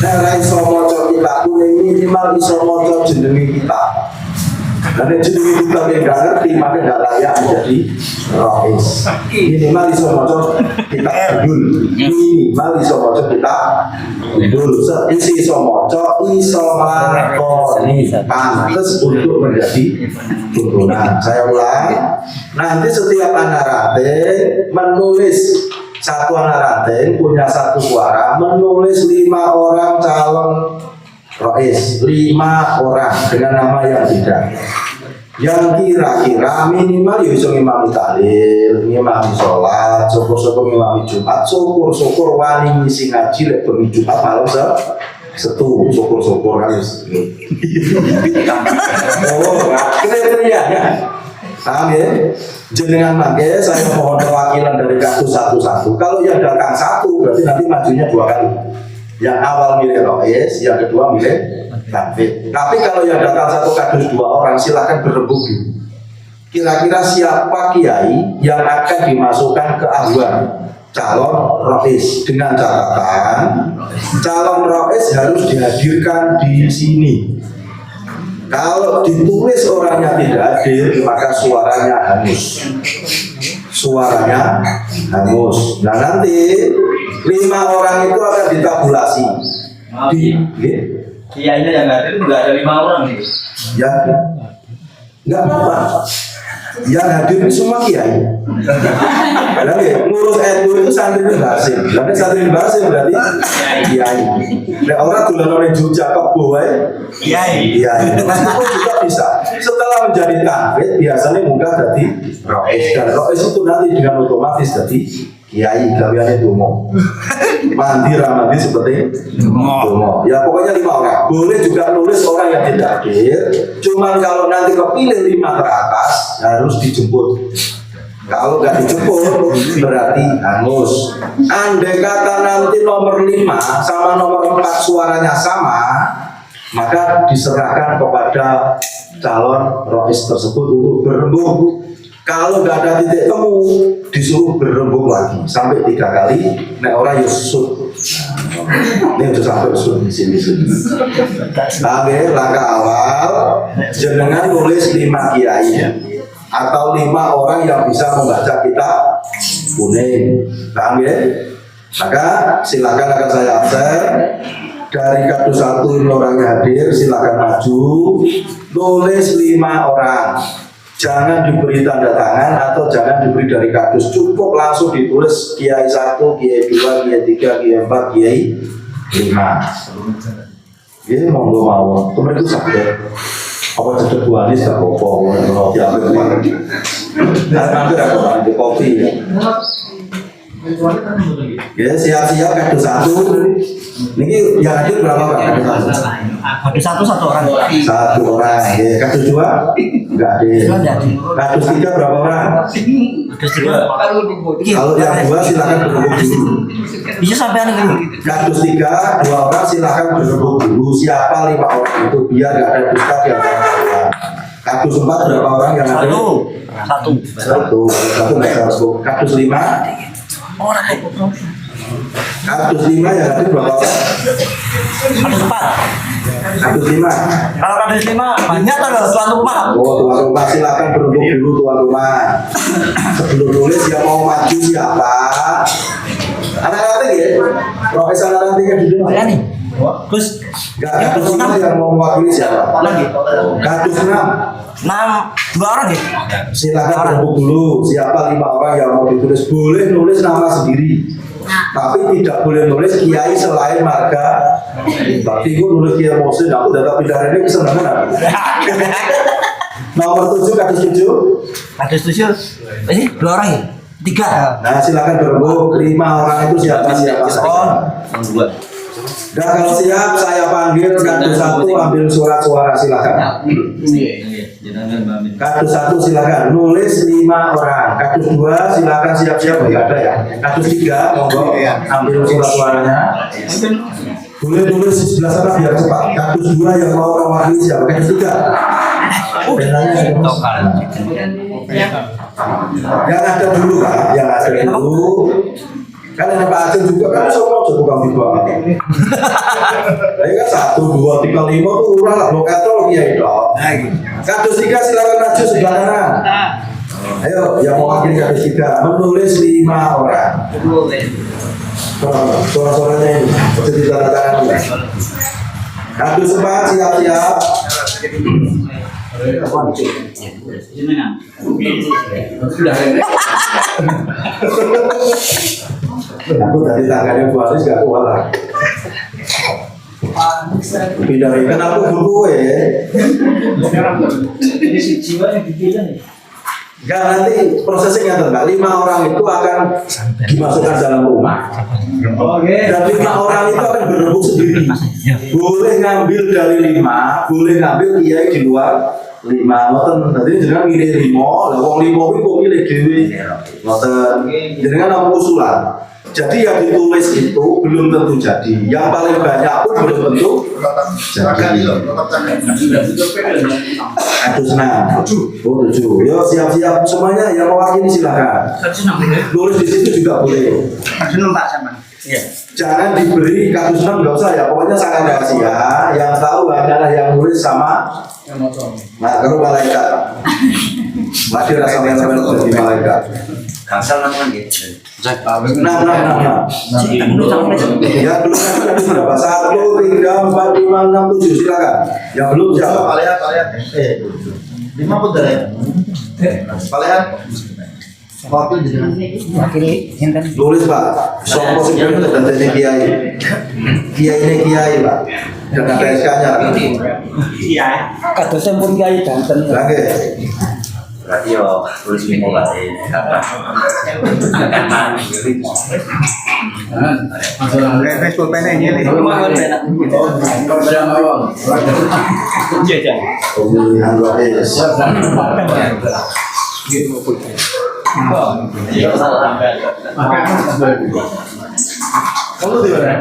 Nah, iso moco kitab kuning, minimal iso moco jenengi kitab. Dan jenengi kitab yang gak ngerti, maka gak layak menjadi rois. Minimal iso moco kitab dul, minimal iso moco kitab dul. Isi iso moco, iso lakoni, pantes untuk menjadi tuntunan. Saya ulang, nanti setiap anak ranting menulis, satu anak ranting punya satu suara, menulis 5 orang calon rois, 5 orang dengan nama yang tidak, yang kira-kira minimal ya bisa ngimami tahlil, ngimami sholat, syukur-syukur ngimami Jumat, syukur-syukur wani ngisi ngaji lek bengi Jumat malam setu, syukur-syukur kan. Oh, kriteria ya. Paham ya? Jenengan mangke saya mohon perwakilan dari kartu satu-satu. Kalau yang datang satu berarti nanti majunya 2 kali. Yang awal milih rois, yang kedua milih tanfid. Tapi kalau yang datang satu kardus 2 orang, silahkan berembuk dulu. Kira-kira siapa kiai yang akan dimasukkan ke ahwan calon rois, dengan catatan calon rois harus dihadirkan di sini. Kalau ditulis orangnya tidak hadir, maka suaranya hangus. Suaranya hangus. Nah nanti 5 orang itu akan ditabulasi. Iya ini yang hadir nggak ada 5 orang nih. Ya, nggak apa-apa. Yang hadir itu semua kiai. Lagi ngurus NU itu santri Mbah Hasim. Berarti santri Mbah Hasim berarti kiai. Nek orang dolan nang Jogja kebo wae kiai. Meskipun juga bisa. Setelah menjadi kanvit biasanya munggah jadi rois, dan rois itu nanti dengan otomatis jadi kiai gaweane donga. Mandi ramadi seperti donga. Ya pokoknya 5 orang. Boleh juga nulis orang yang tidak hadir. Cuman kalau nanti kepilih 5 teratas harus dijemput. Kalau nggak dijemput berarti hangus. Andai kata nanti nomor 5 sama nomor 4 suaranya sama, maka diserahkan kepada calon rois tersebut untuk berembuk. Kalau nggak ada titik temu, disuruh berembuk lagi sampai 3 kali. Nek orang Yusuf, ini udah sampai Yusuf di sini. Tapi langkah awal, jenengan nulis 5 kiai atau 5 orang yang bisa membaca kitab kuning. Paham ya? Maka silakan akan saya absen. Dari kadus 1 ini orangnya hadir, silakan maju. Nulis 5 orang. Jangan diberi tanda tangan atau jangan diberi dari kadus. Cukup langsung ditulis kiai 1, kiai 2, kiai 3, kiai 4, kiai 5. Ini monggo mawon. Kemarin itu sakit. Apa cedek duanis gak apa-apa. Roti apa kemarin. Nanti aku nanti kopi ya. Ya siap-siap kadus 1. Ini yang hadir berapa Pak? Kadus 1 orang. 1 orang. Ya, kadus 2 enggak ada. Kadus 3 berapa orang? Kadus 3. Kalau yang 2 silakan berembuk dulu. Bisa sampai dulu. Kadus 3 2 orang silakan berembuk dulu. Siapa 5 orang itu biar enggak ada dusta di antara kalian. Kadus 4 berapa orang yang ada? 1 enggak ada. Kadus 5 orang. Kadus 5 ya ada berapa orang? Kadus 4. Kadus 5. Kalau kadus 5 banyak atau tuan rumah? Oh tuan rumah silakan berembuk dulu tuan rumah. Sebelum nulis yang mau maju siapa? Anak ranting ya? Profesor anak ranting yang duduk Ya nih. Terus enggak kadus 5 yang mau mewakili siapa? lagi. Kadus 6 2 orang ya? silakan berembuk dulu. Siapa 5 orang yang mau ditulis? Boleh nulis nama sendiri. Tapi tidak boleh nulis kiai selain marga. Tapi gue nulis kiai Muslim, aku data pindah ini kesenangan aku. Nomor 7 kadus 7. Kadus 7. Ini 2 orang ya? 3. Nah silakan berembuk. 5 orang itu siapa saja. Dan kalau siap saya panggil kadus 1 ambil surat-suara silakan. Kadus 1 silakan nulis 5 orang. Kadus 2 silakan siap-siap enggak ada ya. Kadus 3 monggo ambil surat-suaranya. Boleh tulis di sebelah sana biar cepat. Kadus 2 yang mau mewakili siapa? Kadus 3. Yang ada dulu Pak, yang ada dulu. Kan ada Pak Aceh juga kan semua juga bukan tiba. Ini kan 1, 2, 3, 5 tuh urang lah blok etol ya itu. Kadus 3 silakan maju sebelah kanan. Ayo yang mau wakil kadus 3 menulis 5 orang. Suara-suaranya ini jadi tanda tangan. Kadus 4 siap-siap. Aku dari tangannya Bu Aziz gak kuat lah. Pindahin kan aku butuh Enggak, nanti prosesnya nggak 5 orang itu akan dimasukkan dalam rumah. Dan 5 orang itu akan berebut sendiri. Boleh ngambil dari 5, boleh ngambil kiai di luar 5. Ngoten, tadi jenengan milih 5, lah wong 5 kuwi kok milih dhewe. Ngoten. Jenengan apa usulan? Jadi yang ditulis itu belum tentu jadi. Yang paling banyak pun belum tentu jadi. Kadus 6. Oh 7. Yo siap-siap semuanya yang mewakili silakan. Tulis di situ juga boleh. Kadus 6 Pak sama. Iya. Jangan diberi kadus 6 nggak usah ya. Pokoknya sangat rahasia. Yang tahu hanyalah yang nulis sama kalau malaikat. Masih rasa yang jadi malaikat. Kansel nang gitu. Nah. Ya belum ada berapa? 1, 3, 4, 5, 6, 7 silakan. Yang belum siapa? 5 pun dari. Kalian wakil jadi tulis Pak. Sopo sing kene dadi kiai. Kiai Pak. Dengan PSK-nya. Kados pun kiai danten. Oke. Berarti yo tulis mimo bae. Facebook pene ini. Pemilihan Rais. Kamu di mana?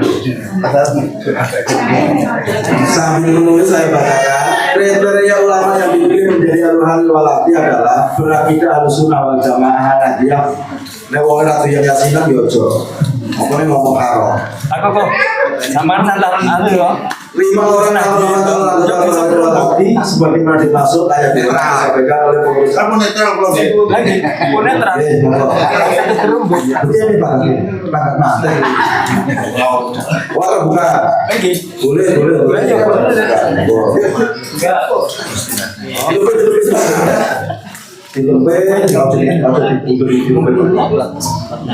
Sambil menulis saya bacakan kriteria ulama yang dipilih menjadi al-halil walati adalah berakidah al-sunnah wal jamaah Nahdiyah. Nek wong ora tuh yasinan yo aja. Apa ngomong karo. Aku kok sampean santaran anu yo. 5 orang yang sebagaimana dimaksud ayat yang disampaikan oleh pengurus. Kamu netral belum? Lagi, aku netral. Ini Pak, Pak mati. Wah buka. Lagi. Boleh.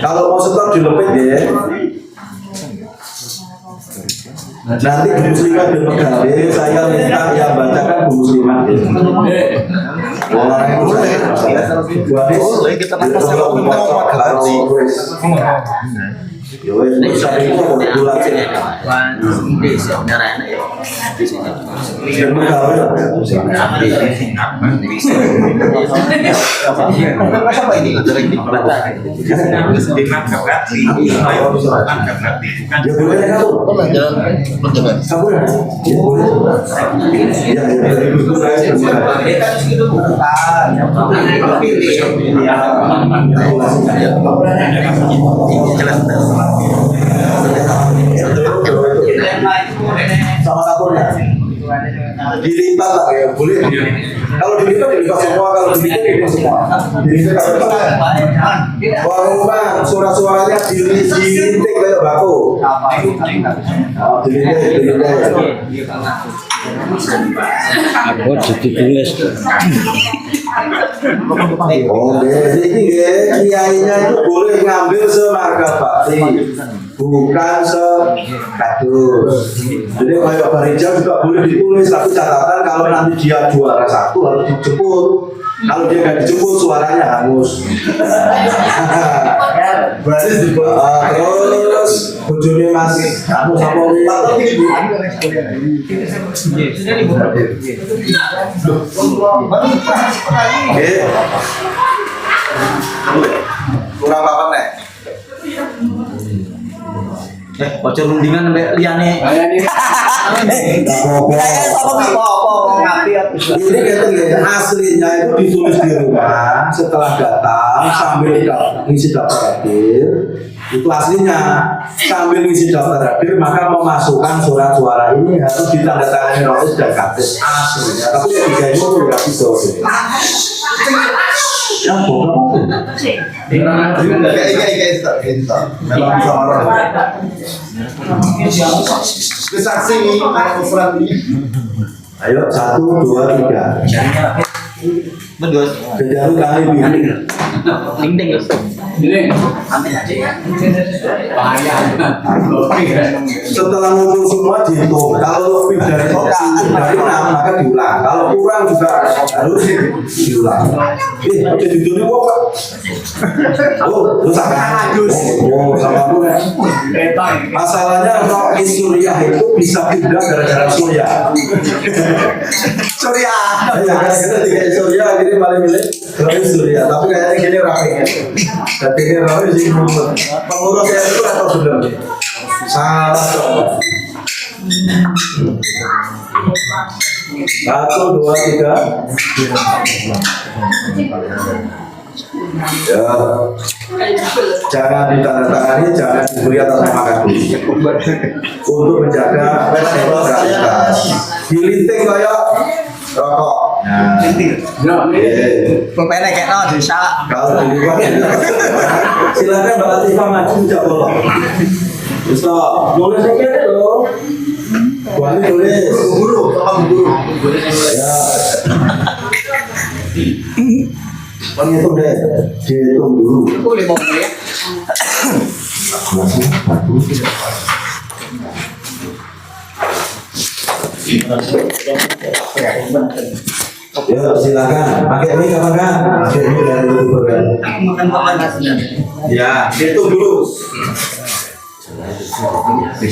Kalau mau stop dilempit ya. Nanti Bu Muslimat di Megawai saya minta yang bacakan Bu Muslimat. Orang itu saya kita yo wis saya itu mau dulasin. Sama kapurnya dilipat lah ya boleh. Kalau dilipat semua, kalau dilipat semua. Wah suara-suaranya dilinting kayak bako. Dilinting. Aku jadi tulis. Jadi kiainya itu boleh ngambil semarga bakti, bukan sekadus. Jadi kayak Barijal juga boleh ditulis, tapi catatan kalau nanti dia juara 1 harus dijemput. Kalau dia nggak dijemput suaranya hangus. Terus bojone Mas aku sama kurang apa nek? Bocor rundingan sampai liane. Ini aslinya itu ditulis di rumah setelah datang sambil ngisi daftar hadir. Itu aslinya sambil ngisi daftar hadir maka memasukkan surat-suara ini harus ditandatangani Rais dan Kades aslinya. Tapi yang tiga itu nggak bisa. Ya bohong. Memang bisa marah. Kesaksi ukuran ini. Ayo 1, 2, 3. Betul. Kejaru kali ini. Linting ya. Setelah ngumpul semua dihitung. Kalau lebih dari 6 maka diulang. Kalau kurang juga harus diulang. Oke ditulis kok. Oh, lu sama aku kan. Masalahnya kalau Suriah itu bisa pindah gara-gara Suriah. Suriah. Ya kan kita tiga Suriah akhirnya paling milih Suriah. Tapi kayaknya gini rapenya. Tapi ini rapenya sih pengurus yang itu atau benar? Salah coba. 1, 2, 3. Ya, jangan ditandatangani, jangan diberi atas nama kardus untuk menjaga netralitas. Dilinting kayak rokok. Nah, Pulpene kayak no bisa. kalau dilipat, silakan Mbak Latifah maju tidak boleh. Bisa, boleh sekali loh. Boleh tulis. Guru. Ya. Menghitung deh, dihitung dulu. Boleh mau ya? Masih satu. Ya silakan. Pakai mic apa enggak? Pakai mic dari YouTuber kan. Makan panas ya. Ya, hitung dulu.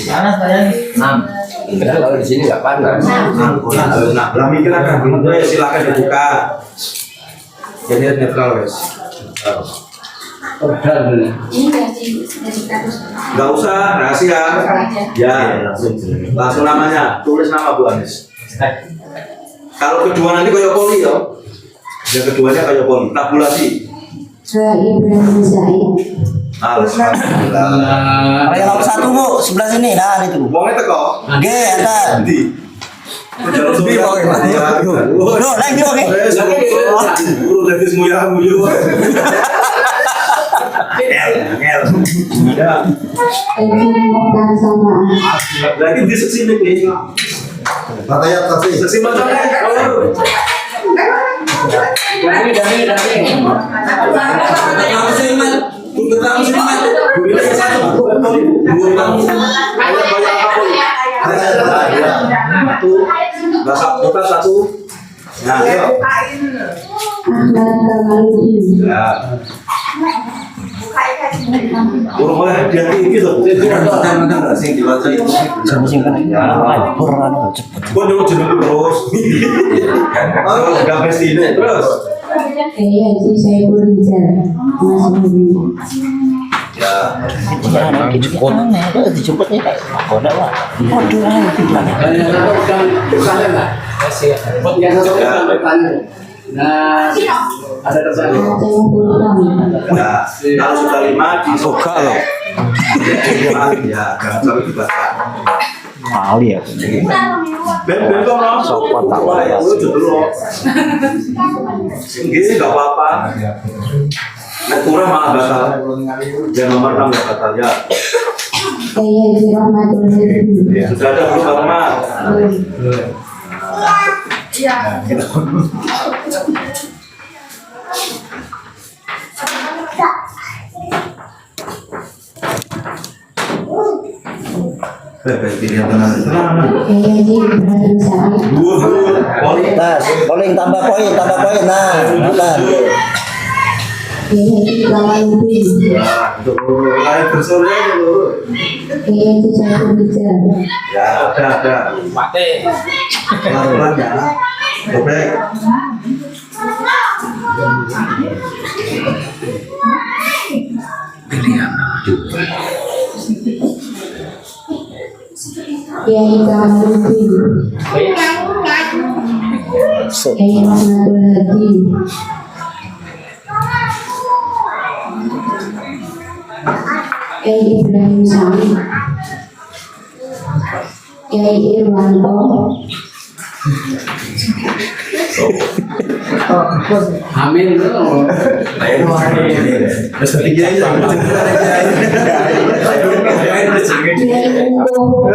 Panas saya nih. 6. Enggak, kalau di sini nggak panas. Nah, mikir akan. Ya, silakan dibuka. Jadi netral wes. Ini dari kasus. Enggak usah rahasia. Ya, langsung namanya. Tulis nama Bu Anies. Kalau kedua nanti kayak poli ya. Yang keduanya kayak poli. Tabulasi. Ibrahim Zaid. Alhamdulillah. Yang nomor 1 Bu, sebelah sini. Nah, itu. Wongnya teko. Oke, ada. Nanti. Loh, lagi oke. Buru dari semuanya muyu. Ngel. Ya. Ibu Mokhtar sama Lagi di sini nih. Katanya tadi. Sesi macamnya. Satu. Nah, ayo. Ahmad Kamaludin. Ya. Urung oleh hadiah tinggi tuh. Sing dibaca itu. Sing kan. Beran cepet. Gua dulu jeneng terus. Oh, enggak mesti ini terus. Haji Saiful Rijal. Mas Bobi. Ya. Dijemputnya kayak kodak lah. Waduh, itu Nah, ada tersangka. Aceh Pulkam. Nah, kalau sudah 5 disuka loh. Ya, jangan sampai dibaca. Mau ya. Ben kok no? Sopo tak wayas. Gini enggak apa-apa. Nek kurang malah batal. Yang nomor 6 enggak batal ya. Haji Rahmatul Hadi. Sudah ada berapa nama? Pilihan tenang. Haji Ibrahim Zaid. Tas, polling tambah poin. Nah, nambah. Haji Kamaludin. Untuk lain bersolnya dulu. Haji Saiful Rijal. Ya, ada. Mate. Pelan-pelan ya. Bebek. Kiai Kamaludin. Kiai Rahmatul Hadi. Kiai Ibrahim Zaid. Kiai Irwanto. Amin. Terus ketiga aja. Kiai Ungko.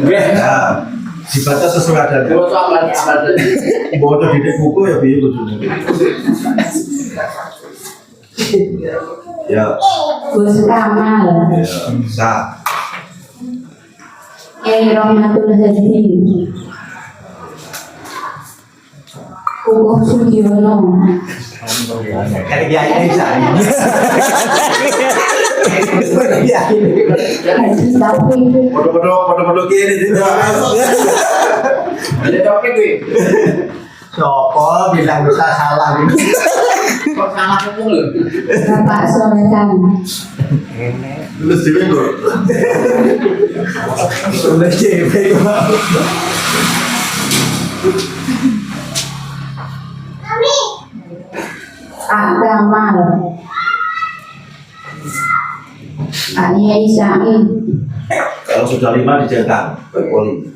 Ya, dibaca sesuai adanya. Foto apa? Foto di buku ya biar lucu. Ya, Gus Kamal. sah. Kiai Rahmatul Hadi. Ugo Sugiono. Kayak dia ini sah. Haji Taufik. Foto-foto kiri itu. Ada topik gue. Sopo bilang bisa salah. Kok salah ngomong lu? Bapak Sorekan. Tulis di minggu. Tulis di minggu. Pak Gamal. Pak Yai Said. Kalau sudah 5 dicetak, baik poli.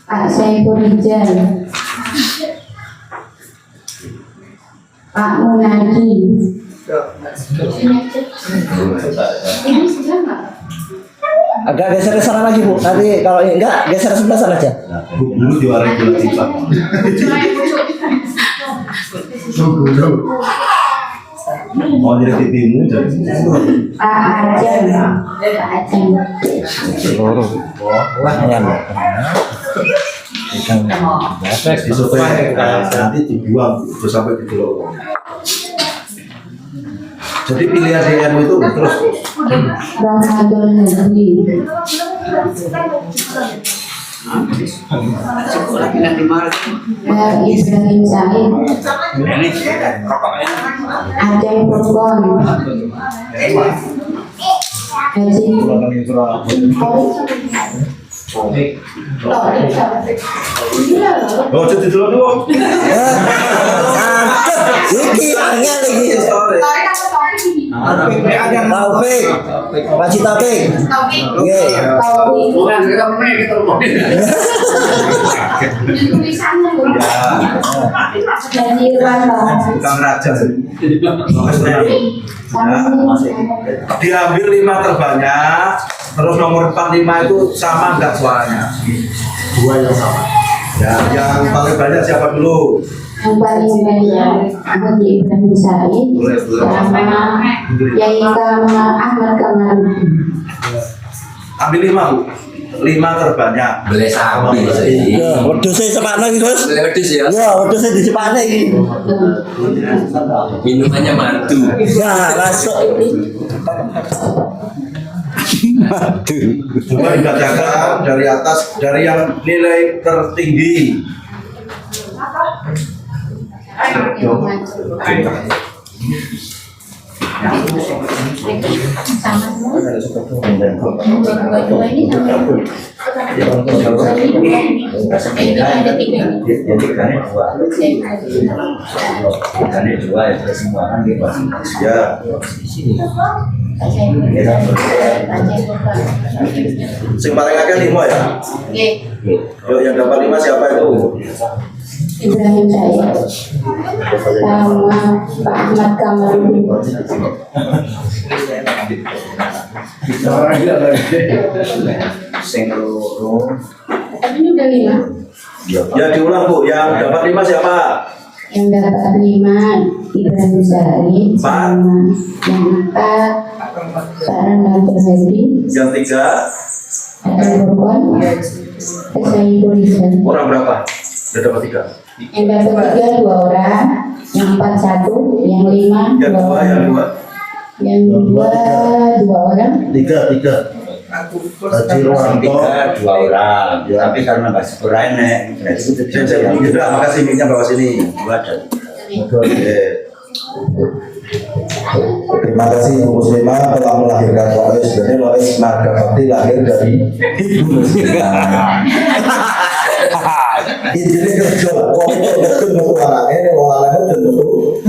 Pak Saiful Rijal. Pak Munadi. Ini sudah nggak? Agak geser ke sana lagi Bu. Nanti kalau enggak geser sebelah sana aja. Dulu juara regulasi Pak. Mau jadi TVmu jadi. Pak Aceh. Pak Aceh. Disurvei nanti dibuang terus sampai di pulau. Jadi pilihan DNU itu terus Ramadan Negeri. Ibrahim Said. Aceh Purkon. oh jadi dulu dulu. Iki angel iki. Taufik. Wajib Taufik. Oke. Bukan kita menang kita mau. Dan Irwanto. Bukan raja. Diambil 5 terbanyak, terus nomor 45 itu sama enggak suaranya? 2 yang sama. Ya, yang paling banyak siapa dulu? Yang paling banyak Haji Ibrahim Said sama Yai Ahmad Kamal. Ambil 5 Bu. 5 terbanyak. Boleh sapi sih. Ya, wedhuse sepakno iki, Gus. Boleh wedhus ya. Ya, wedhuse disepakno iki. Minumannya madu. Ya, masuk. Madu. Coba dibacakan dari atas, dari yang nilai tertinggi. Ya. Sing paling akeh 5 ya. Yuk yang dapat 5 siapa itu? Ibrahim Said sama Pak Ahmad Kamal. Tapi ini udah 5. Ya diulang Bu, yang dapat 5 siapa? Yang dapat 5 Ibrahim Said sama yang 4 Pak Ramadan Hadi. Yang 3 Aceh Purkon. Saiful Rizal. orang berapa? Sudah dapat 3. Yang dapat 3 2 orang, yang 4 1, yang 5 Yang 2 yang 2. yang 2 orang. 3. Haji Ruwanto 2 orang. Tapi karena nggak sepura enek. Sudah, makasih mic-nya bawa sini. Oke. Terima kasih Ibu Muslimah telah melahirkan Lois. Jadi Lois Marga Bakti lahir dari Ibu Muslimah. Ini kerja, kok betul untuk anaknya, orang betul.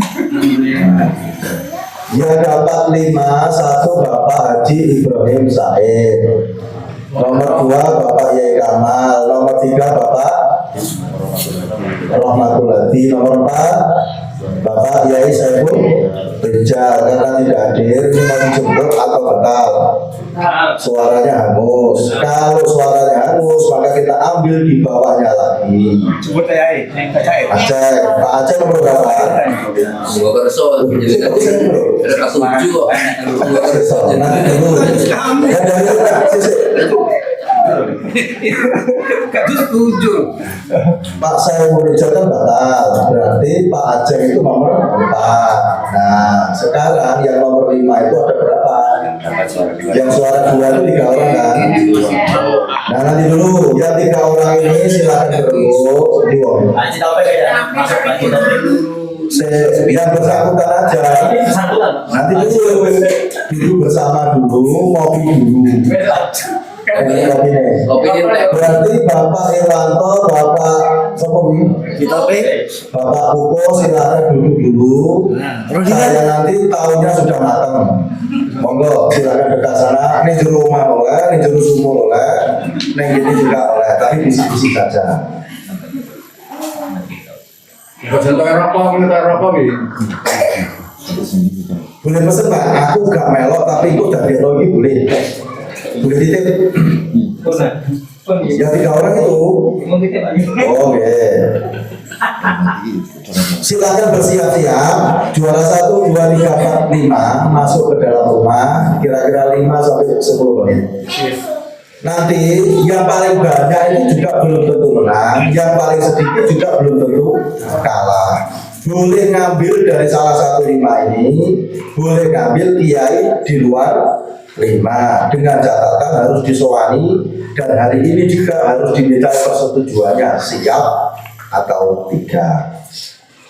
Yang dapat 5, 1 Bapak Haji Ibrahim Said, nomor 2 Bapak Yai Kamal, nomor 3 Bapak Rahmatul Hadi, nomor 4 Bapak Yai Saiful Rizal. Karena tidak hadir, ini mau dijemput atau batal? Suaranya hangus. Kalau suaranya hangus, maka kita ambil di bawahnya lagi. Sebut ya, Aceh, Pak Aceh nomor berapa? Gua kerso jadi kan ada kasus lucu kok. Gua kerso. Nanti dulu. Ya dari sisi Gak setuju. Pak Saiful Rizal kan batal, berarti Pak Aceh itu nomor 4. Nah, sekarang yang nomor 5 itu ada berapa? Yang suara 2 itu 3 orang kan? Nah, nanti dulu, yang 3 orang ini silakan berebut di wong. Yang bersangkutan aja. Nanti dulu bersama dulu, ngopi dulu. Kopi nih. Kopi ini teh. Berarti Bapak Irwanto, Bapak Sokobi, Bapak Buko silakan duduk dulu. Saya nanti tahunya sudah matang. Monggo silakan dekat sana. Ini juru rumah oleh, ini juru sumur oleh, ini gini juga oleh. Tapi bisik-bisik saja. rokok Boleh pesen Pak, aku gak melok tapi ikut dari lagi boleh. Boleh titip? Yang 3 orang itu. Oke. Silakan bersiap-siap. Juara 1, 2, 3, 4, 5 masuk ke dalam rumah. Kira-kira 5 sampai 10 menit. Nanti yang paling banyak itu juga belum tentu menang, yang paling sedikit juga belum tentu kalah. Boleh ngambil dari salah satu 5 ini, boleh ngambil kiai di luar 5 dengan catatan harus disowani dan hari ini juga harus diminta persetujuannya siap atau tidak.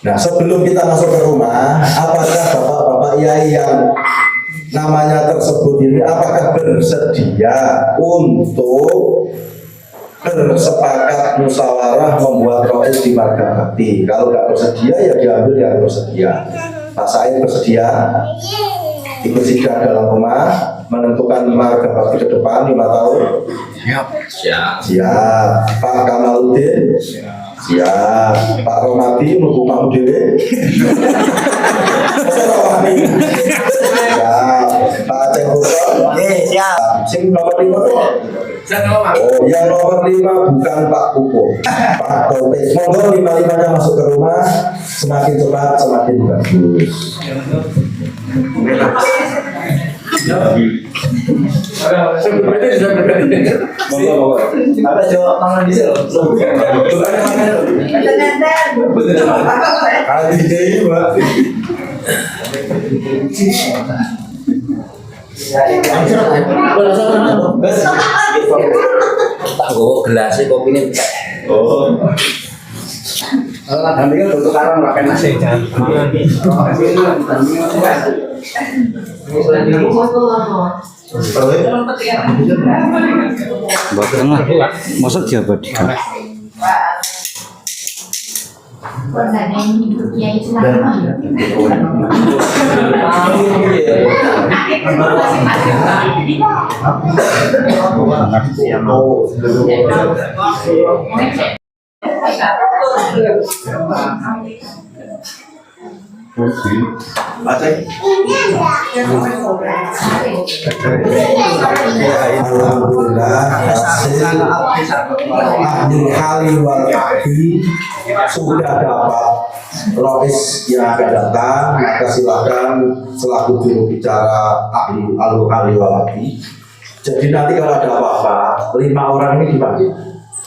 Nah, sebelum kita masuk ke rumah, apakah bapak-bapak kiai yang namanya tersebut ini apakah bersedia untuk bersepakat musyawarah membuat rois di marga bakti? Kalau nggak bersedia ya diambil yang bersedia. Pak Said bersedia ikut sidang dalam rumah menentukan marga bakti ke depan 5 tahun. Siap. Pak Kamaludin siap. Pak Romati mau mau dewe. Siap. Pak Aceh Bogor. Siap. Sing nomor 5 tuh. Oh, yang nomor 5 bukan Pak Kupo, Pak Taufik. Monggo 5-5-nya masuk ke rumah. Semakin cepat semakin bagus. Ada jawab tangan di sini. Tak bawa gelasnya kopi ini. Oh. Kalau nanti kan untuk karang pakai nasi jangan. Masuk jabat. Kiai selama. Alhamdulillah hasil Abdul Khalil wal Kahfi sudah dapat rois yang akan datang. Maka silakan selaku juru bicara Abdul Khalil wal Kahfi. Jadi nanti kalau ada apa-apa 5 orang ini dipanggil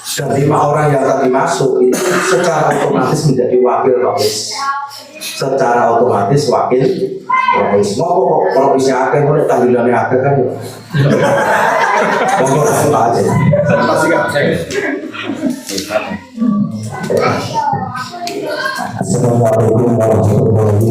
dan 5 orang yang tadi masuk itu secara otomatis menjadi wakil rois. Secara otomatis wakil rois. Mau kok roisnya akan mulai tahlilannya akan kan ya. Monggo langsung aja. Assalamualaikum warahmatullahi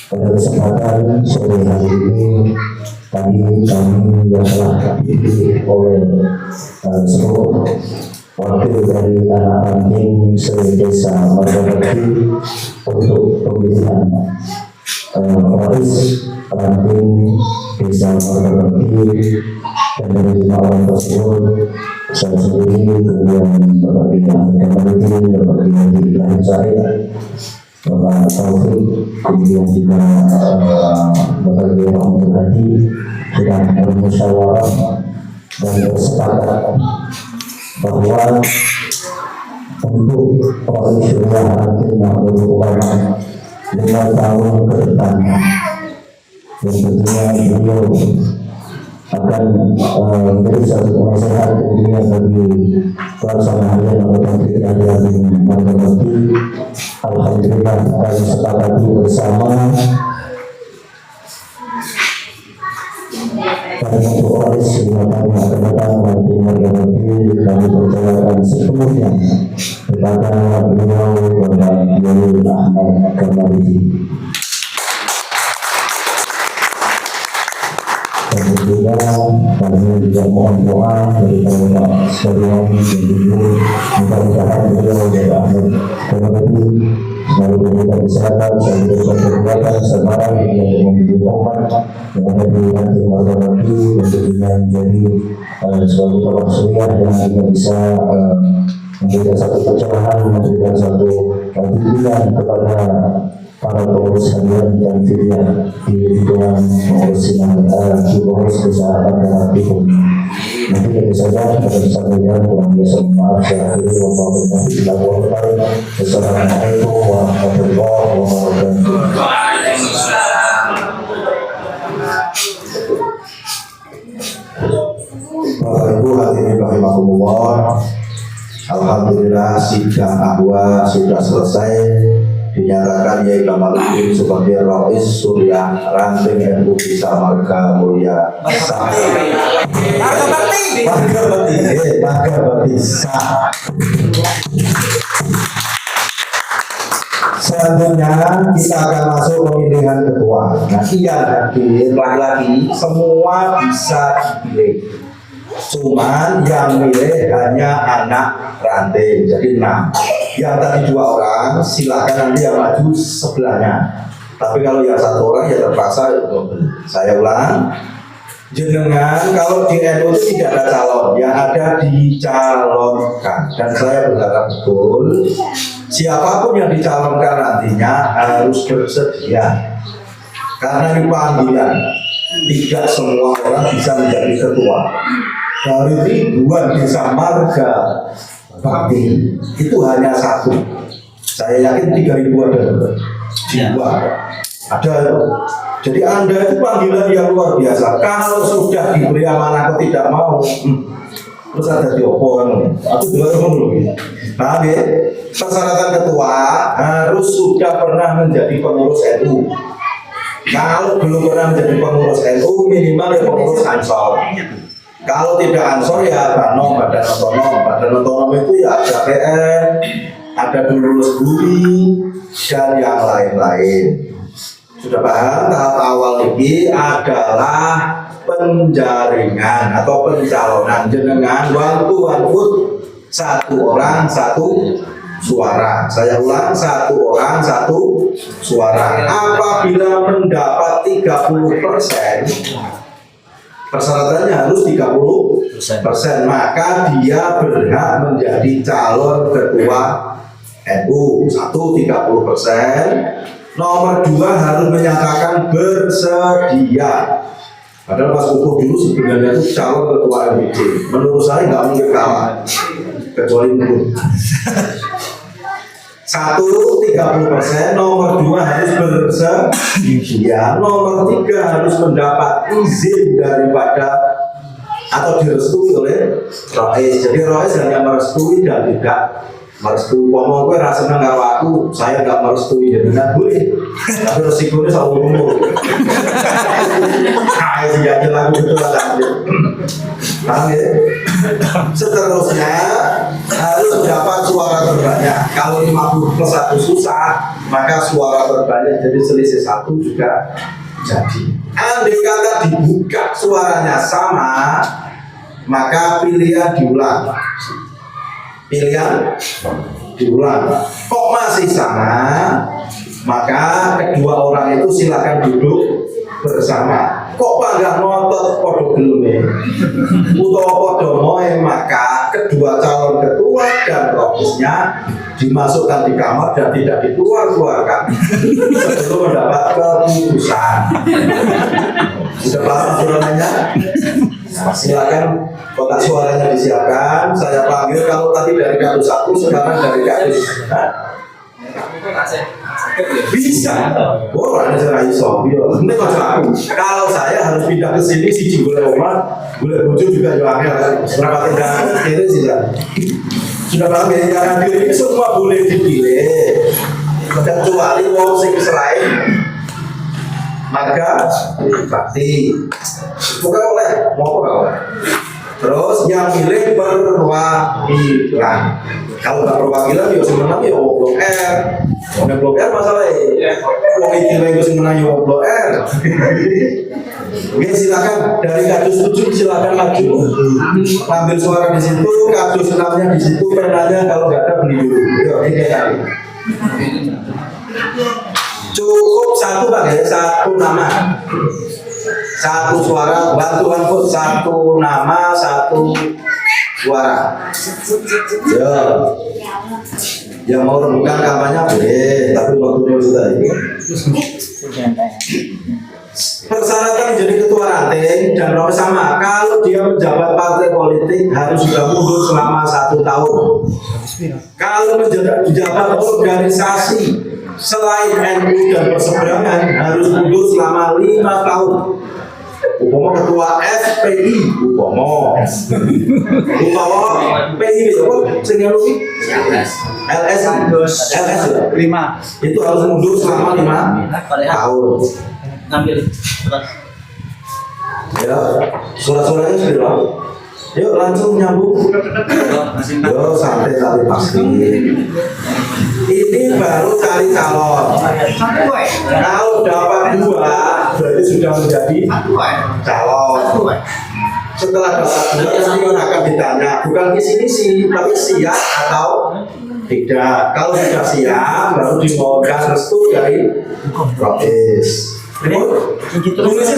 pada kesempatan sore hari ini tadi kami yang telah dipilih oleh seluruh wakil dari anak ranting se-desa Margabakti untuk pemilihan rois ranting desa Margabakti, dan dari 5 orang tersebut saya sendiri, kemudian Bapak Bidang Kementerian, Bapak Bidang Ibrahim Syarif, Bapak Taufik, kemudian juga Bapak Kiai Rahmatul Hadi sudah bermusyawarah dan bersepakat bahwa untuk Syuriah nanti Nahdlatul Ulama 5 tahun ke depan, dan tentunya beliau akan menjadi satu penasehat tentunya bagi pelaksanaan anggota kita dari Margabati. Alhamdulillah kami sepakati bersama pada untuk oris yang kami akan datang nanti Margabati kami percayakan sepenuhnya kepada beliau Bapak Kiai Ahmad Kamaludin. Juga kami juga mohon doa dari Bapak sekalian dan juga mudah-mudahan beliau dari Ahmad Kamaludin selalu diberikan kesehatan, selalu diberikan kekuatan, kesabaran yang memberi obat yang ada di nanti Margabati dan tentunya menjadi suatu tokoh Syuriah yang juga bisa memberikan satu pencerahan, memberikan satu bimbingan kepada para pengurus harian dan filial di lingkungan pengurus di pengurus besar pada itu. Nanti itu saja kita bisa melihat kurang biasa maaf saya akhiri Wassalamualaikum warahmatullahi wabarakatuh. Bapak Ibu hadirin rahimakumullah, alhamdulillah sidang ahwa sudah selesai. Dinyatakan Yai Kamaludin sebagai Rais Syuriah Ranting NU Bisa Marga Mulia Margabati sah. Selanjutnya kita akan masuk pemilihan ketua. Nah, yang hadir lagi-lagi semua bisa dipilih. Cuman yang milih hanya anak ranting, jadi 6. Yang tadi 2 orang, silakan nanti yang maju sebelahnya. Tapi kalau yang 1 orang ya terpaksa saya ulang. Jenengan kalau di NU itu tidak ada calon, yang ada dicalonkan. Dan saya berharap betul siapapun yang dicalonkan nantinya harus bersedia. Karena ini panggilan, tidak semua orang bisa menjadi ketua. Dari ribuan desa Margabati itu hanya 1. Saya yakin 3.000 ada jiwa. Ada. Jadi Anda itu panggilan yang luar biasa. Kalau sudah diberi amanah atau tidak mau, terus ada diopokan atau dulu. Nah, persyaratan ketua harus sudah pernah menjadi pengurus NU. Kalau belum pernah menjadi pengurus NU, minimal ya pengurus Ansor. Kalau tidak Ansor ya Banom, Badan Otonom. Badan Otonom itu ya ada PN, ada Dulurus Bumi, dan yang lain-lain. Sudah paham? Tahap awal ini adalah penjaringan atau pencalonan. Jenengan one vote, 1 orang 1 suara. Saya ulang, 1 orang 1 suara. Apabila mendapat 30%, persyaratannya harus 30%, maka dia berhak menjadi calon ketua NU. 1, 30%. Nomor 2 harus menyatakan bersedia. Padahal pas ukur dulu sebenarnya itu calon ketua MPD. Menurut saya nggak mungkin kalah, kecuali mungkin. 1, 30%, nomor 2 harus bersedia, nomor 3 harus mendapat izin daripada atau direstui oleh Rais. Jadi Rais hanya merestui dan tidak merestui. Ngomong gue rasa nggak aku, saya nggak merestui, jadi nggak boleh. Tapi resikonya selalu umur. Kayak sejati lagu itu lah. Seterusnya harus mendapat suara terbanyak. Kalau 50+1 susah, maka suara terbanyak jadi selisih 1 juga jadi. Andai kata dibuka suaranya sama, maka pilihan diulang. Kok masih sama, maka kedua orang itu silakan duduk bersama. kok panggah ngotot podo gelem utawa podo moe, maka kedua calon ketua dan rogisnya dimasukkan di kamar dan tidak dikeluarkan sebelum mendapat keputusan. Sudah paham aturannya? Silakan kotak suaranya disiapkan. Saya panggil kalau tadi dari kardus 1, sekarang dari kardus. Bisa. Oh, ada cara iso. Ini kocok. Kalau saya harus pindah ke sini siji boleh omah, boleh bojo juga yo angel. Berapa tendangan kira sih ya. Sudah paham ya, yang hadir ini semua boleh dipilih. Kecuali wong sing selain maka bakti. Bukan oleh, mau apa oleh. Terus yang milih perwakilan. Kalau nggak perwakilan, ya sebenarnya ya Blok R. Mau Blok R masalahnya. Wong iki lagi sebenarnya ya Blok R. Oke, silakan dari kardus 7 silakan maju. Ambil suara di situ, kardus 6-nya di situ, penanya kalau nggak ada beli dulu. Yuk, ini tadi. Cukup satu Pak ya, satu nama. Satu suara, bantuan pun satu nama, satu suara. Ya, yang mau rebukan kampanye boleh, tapi waktunya sudah ini. Persyaratan menjadi ketua ranting dan nomor sama. Kalau dia menjabat partai politik harus sudah mundur selama 1 tahun. Kalau menjabat organisasi selain NU dan Perseberangan harus mundur selama 5 tahun. Umpama ketua FPI, umpama PI apa? Sing LS 5 itu harus mundur selama 5 tahun. Ngambil Ya, surat-suratnya sudah. Yuk langsung nyambung. Yo santai tapi pasti. Ini baru cari calon. Kalau dapat 2 berarti sudah menjadi calon. Setelah dapat 2 nanti akan ditanya bukan visi-misi tapi siap atau tidak. Kalau sudah siap baru dimohonkan restu dari Rois. Tulisnya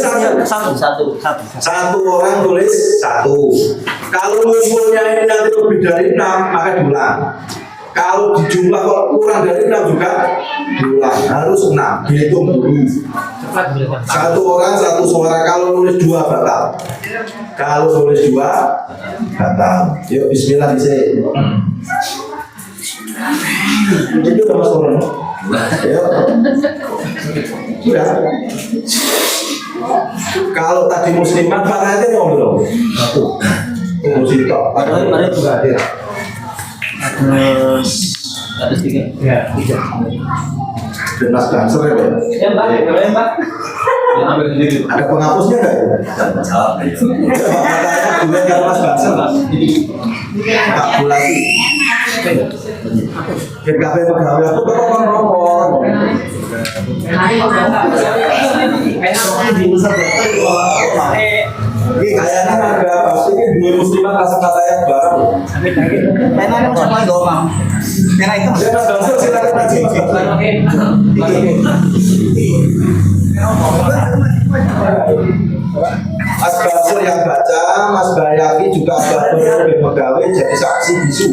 satu orang tulis 1. Kalau ngumpulnya ini nanti lebih dari 6 maka diulang. Kalau di jumlah kalau kurang dari 6 juga diulang, harus 6 dihitung dulu. 1 orang 1 suara. Kalau nulis 2 batal. Kalau nulis 2 batal. Yuk bismillah disini. Itu udah masuk orang. Yuk. Sudah. Kalau tadi muslimat Pak Rete mau belum? 1. Muslimah. Padahal kemarin juga hadir. ada 3. Ya, 3. Dan Mas Banser ya, Pak? Ya, Mbak. Kalian, Mbak. Ada penghapusnya nggak ya? Katanya bulan kalau Mas Banser Pak. Kalkulasi. GKP pegawai aku rokok. Ini kayaknya ada pasti ini 2 muslimah kata-katanya bareng. Penanya sama doang. Pena itu. Ya Mas Banser silakan maju Mas Banser. Mas Basir yang baca, Mas Bayaki juga ada pegawai jadi saksi bisu.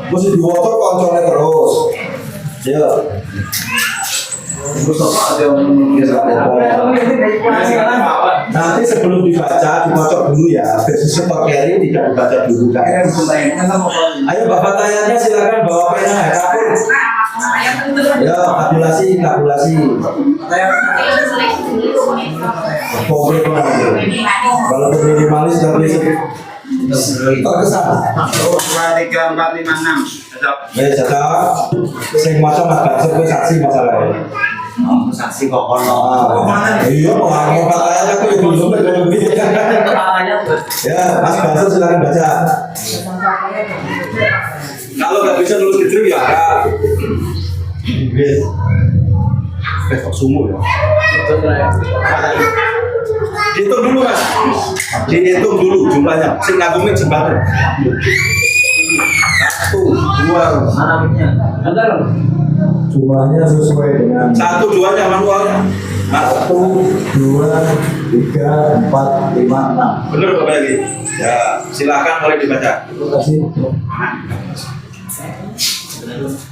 Mesti diwaca koncone terus. Ya. Nanti sebelum dibaca, dikocok dulu ya. Besok carry tidak dibaca dulu kan. Ayo Bapak tanyanya silakan bawa pena ya kapur. Ya, tabulasi. Komplit banget. Walaupun minimalis tapi terkesan. 2, 3, 4, 5, 6. Ya, cakap. Sing maca Mas Basir kuwi saksi masalahnya. Saksi kok ono. Iya, orang katanya aku yang dulu lebih. Ya, Mas Basir silakan baca. Kalau nggak bisa nulis gitu ya, Inggris. Kok sumur ya? Dihitung dulu Mas. Dihitung dulu jumlahnya. Sing ngagungin jembatan. 1, 2. Anaknya. Jumlahnya sesuai dengan 1, 2 nya manualnya. 1, 2, 3, 4, 5, 6. Bener kok lagi. Ya, silakan boleh dibaca. Terima kasih.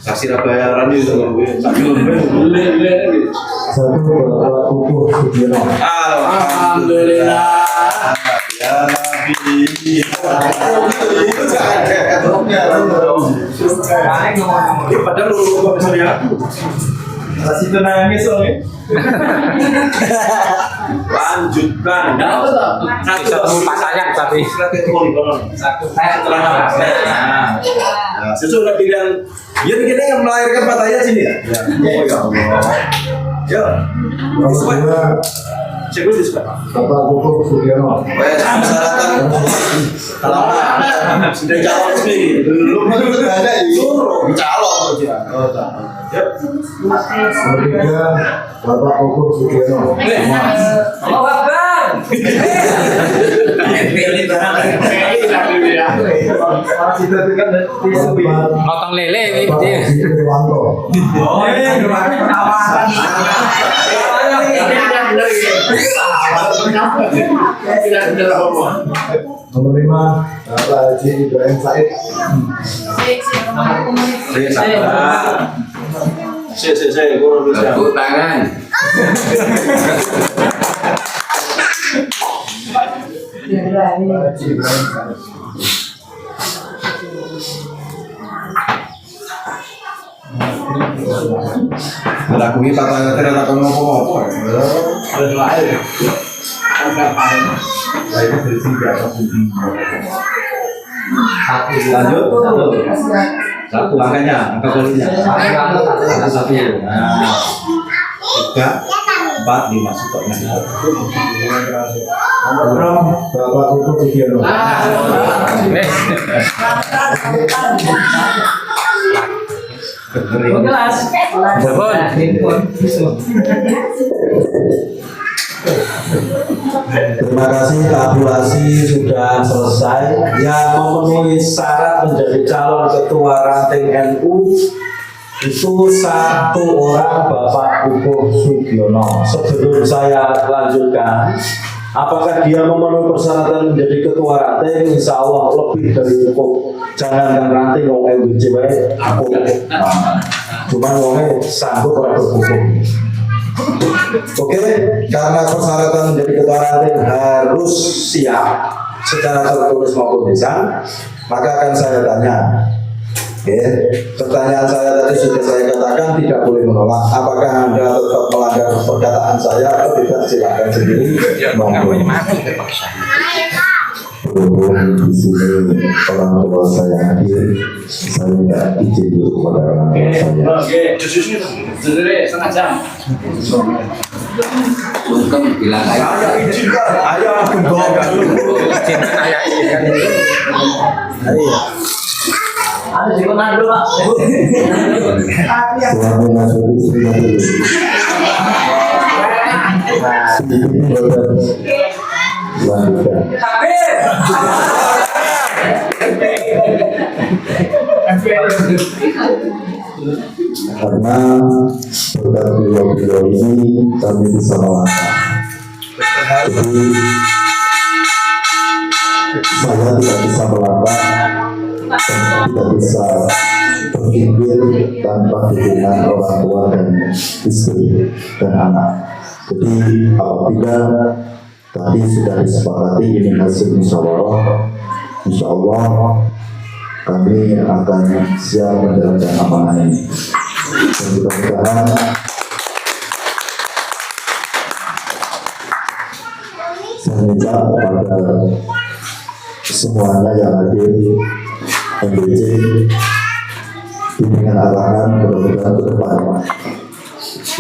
Saksi bayaran itu sambil beli. 1 Bapak Kukuh Sugiono. Alhamdulillah. Ya Nabi. Padahal lu kok misalnya masih nangis soalnya. Lanjutkan. Satu pasayang tapi. Sesudah pilihan dia begini yang melahirkan Pataya sini ya? Oh ya Allah. Ya. Nomor 2 Cek dulu suka. Bapak Kukuh Sugiono. Wes persyaratan kalau sudah calon sendiri. Belum ada suruh calon aja. Oh, calon. Ya. Nomor 3 Bapak Kukuh Sugiono. Allah Akbar. Motong lele ini Bapak dia. Sugiono. Nomor 5 Bapak Haji Ibrahim Said. Saya kurang bisa. Tepuk tangan. Bapak Haji Ibrahim Said. Aku ini Pataya ternyata kamu ngomong-ngomong. Lanjut. Satu angkanya, angka polanya. Satu. Nah, 3, 4, 5 stopnya. Bapak Kukuh Sugiono. Terima kasih, tabulasi sudah selesai. Yang memenuhi syarat menjadi calon ketua ranting NU itu 1 orang, Bapak Kukuh Sugiono. Sebelum saya lanjutkan, apakah dia memenuhi persyaratan menjadi ketua ranting? Insya Allah lebih dari cukup. Jangan ranting wong MBC aku. Cuman wongnya sanggup orang berhukum. Oke, karena persyaratan menjadi ketua ranting harus siap secara tertulis maupun lisan, maka akan saya tanya. Oke, pertanyaan saya tadi sudah saya katakan tidak boleh menolak. Apakah Anda tetap melanggar perkataan saya atau tidak? Silakan sendiri. Berhubung di sini orang tua saya hadir, saya minta izin dulu kepada orang tua saya. Setengah jam. Sungkem bilang Saya izinkan, ayah genggam. Ada di mana dulu, Pak? Suami ngasuh istrinya dulu. Sedikit berat. Lanjutkan. Karena berkat beliau-beliau ini kami bisa melangkah. Jadi saya tidak bisa melangkah dan tidak bisa berpikir tanpa dukungan orang tua dan istri dan anak. Jadi apabila tadi sudah disepakati ini hasil musyawarah, insya Allah kami akan siap menjalankan amanah ini. Dan mudah-mudahan saya minta kepada semuanya yang hadir MBC dengan arahan mudah-mudahan ke depan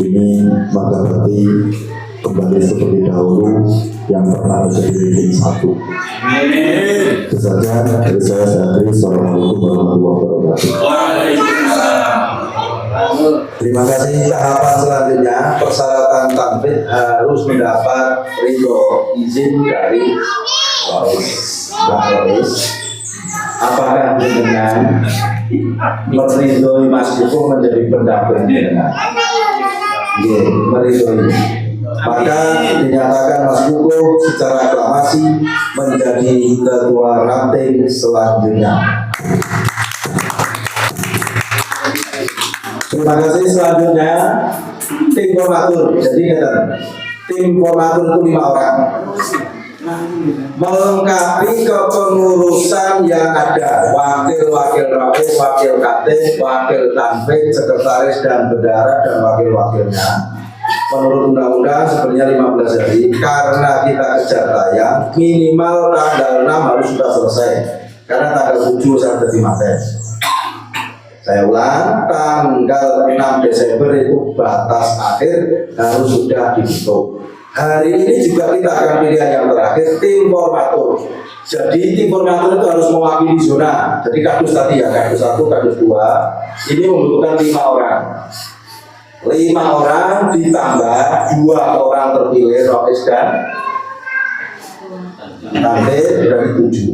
ini maka berarti kembali seperti dahulu yang pernah menjadi ranking 1. Itu saja dari saya. Assalamualaikum warahmatullahi wabarakatuh. Terima kasih. Tahapan selanjutnya, persyaratan tampil harus mendapat ridho izin dari Waris. Apakah dengan meridhoi Mas Kukuh menjadi pendamping dengan? Meridhoi. Maka dinyatakan Mas Kukuh secara aklamasi menjadi ketua ranting selanjutnya. Terima kasih. Selanjutnya tim formatur. Jadi tim formatur itu 5 orang melengkapi kepengurusan yang ada: wakil-wakil rais, wakil katib, wakil tanfid, sekretaris dan bendahara, dan wakil-wakilnya. Menurut undang-undang sebenarnya 15 hari. Karena kita kejar tayang, minimal tanggal 6 harus sudah selesai, karena tanggal 7 saya jadi materi. Saya ulang, tanggal 6 Desember itu batas akhir, harus sudah dibentuk. Hari ini juga kita akan pilihan yang terakhir, tim formatur. Jadi tim formatur itu harus mewakili zona. Jadi kadus tadi ya, kadus 1, kadus 2, ini membutuhkan 5 orang. 5 orang ditambah 2 orang terpilih, Rois dan Tanfid dari 7.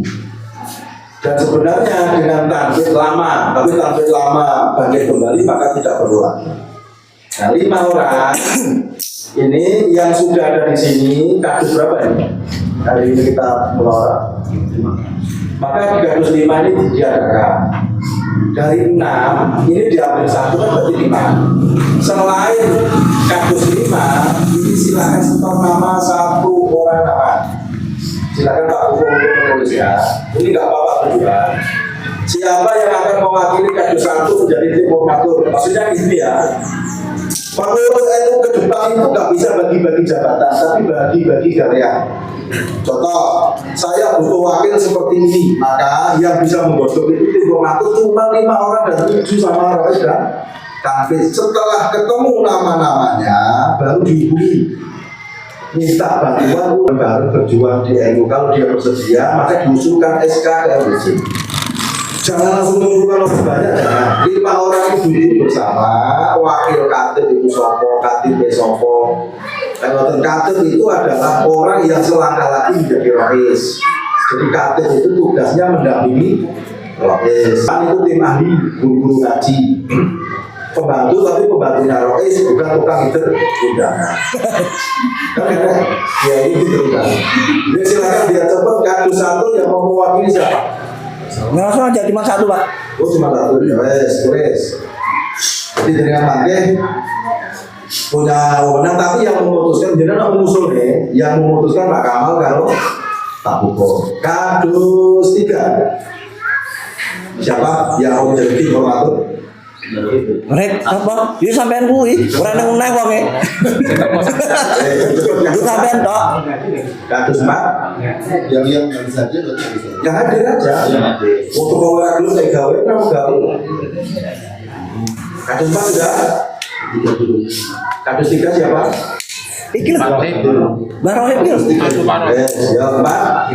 Dan sebenarnya dengan Tanfid lama, tapi Tanfid lama bangkit kembali, maka tidak perlu lagi. Nah, 5 orang ini yang sudah ada di sini, kadus berapa ini? Hari ini kita keluar. Maka di kadus 5 ini diadakan. Dari 6 ini diambil 1 kan berarti 5. Selain kadus 5, ini silakan setor nama 1 orang nama. Silakan Pak Kukuh untuk menulis ya. Ini nggak apa-apa berdua. Siapa yang akan mewakili kadus 1 menjadi tim formatur? Maksudnya ini ya. Pengurus NU ke depan itu nggak bisa bagi-bagi jabatan, tapi bagi-bagi karya. Contoh, saya butuh wakil seperti ini, maka yang bisa menggodok itu tim formatur cuma 5 orang dan 7 sama Rois dan Tanfid. Setelah ketemu nama-namanya, baru dihubungi, minta bantuan, baru berjuang di NU. Kalau dia bersedia, maka diusulkan SK ke RWC. Jangan langsung mengumpulkan lebih banyak, jangan. 5 orang itu duduk bersama, wakil katib itu sopo, katib sopo. Dan katib itu adalah orang yang selangkah lagi menjadi Rois. Jadi katib itu tugasnya mendampingi Rois. Kan itu tim ahli, guru-guru ngaji. Pembantu, tapi pembantunya Rois, bukan tukang hider undangan. Ya ini gitu kan. Jadi silakan dia cepet kadus 1 yang mau mewakili siapa? Langsung aja cuma 1 Pak. Oh cuma 1 ya, wes. Jadi dengan panggil punya wewenang, tapi yang memutuskan jenengan mengusul nih, yang memutuskan Pak Kamal kalau Pak Kukuh. Kadus 3 siapa yang mau menjadi tim formatur? Rek apa? Dia sampean kuwi, ora nang neh wonge. Itu sampean tok. Kadus 4 yang saja yang hadir aja. Untuk orang dulu saya gawe, kamu gawe. Kadus 4 sudah. Kadus 3 siapa? Iki lho. Baroh iki lho. Ya 4.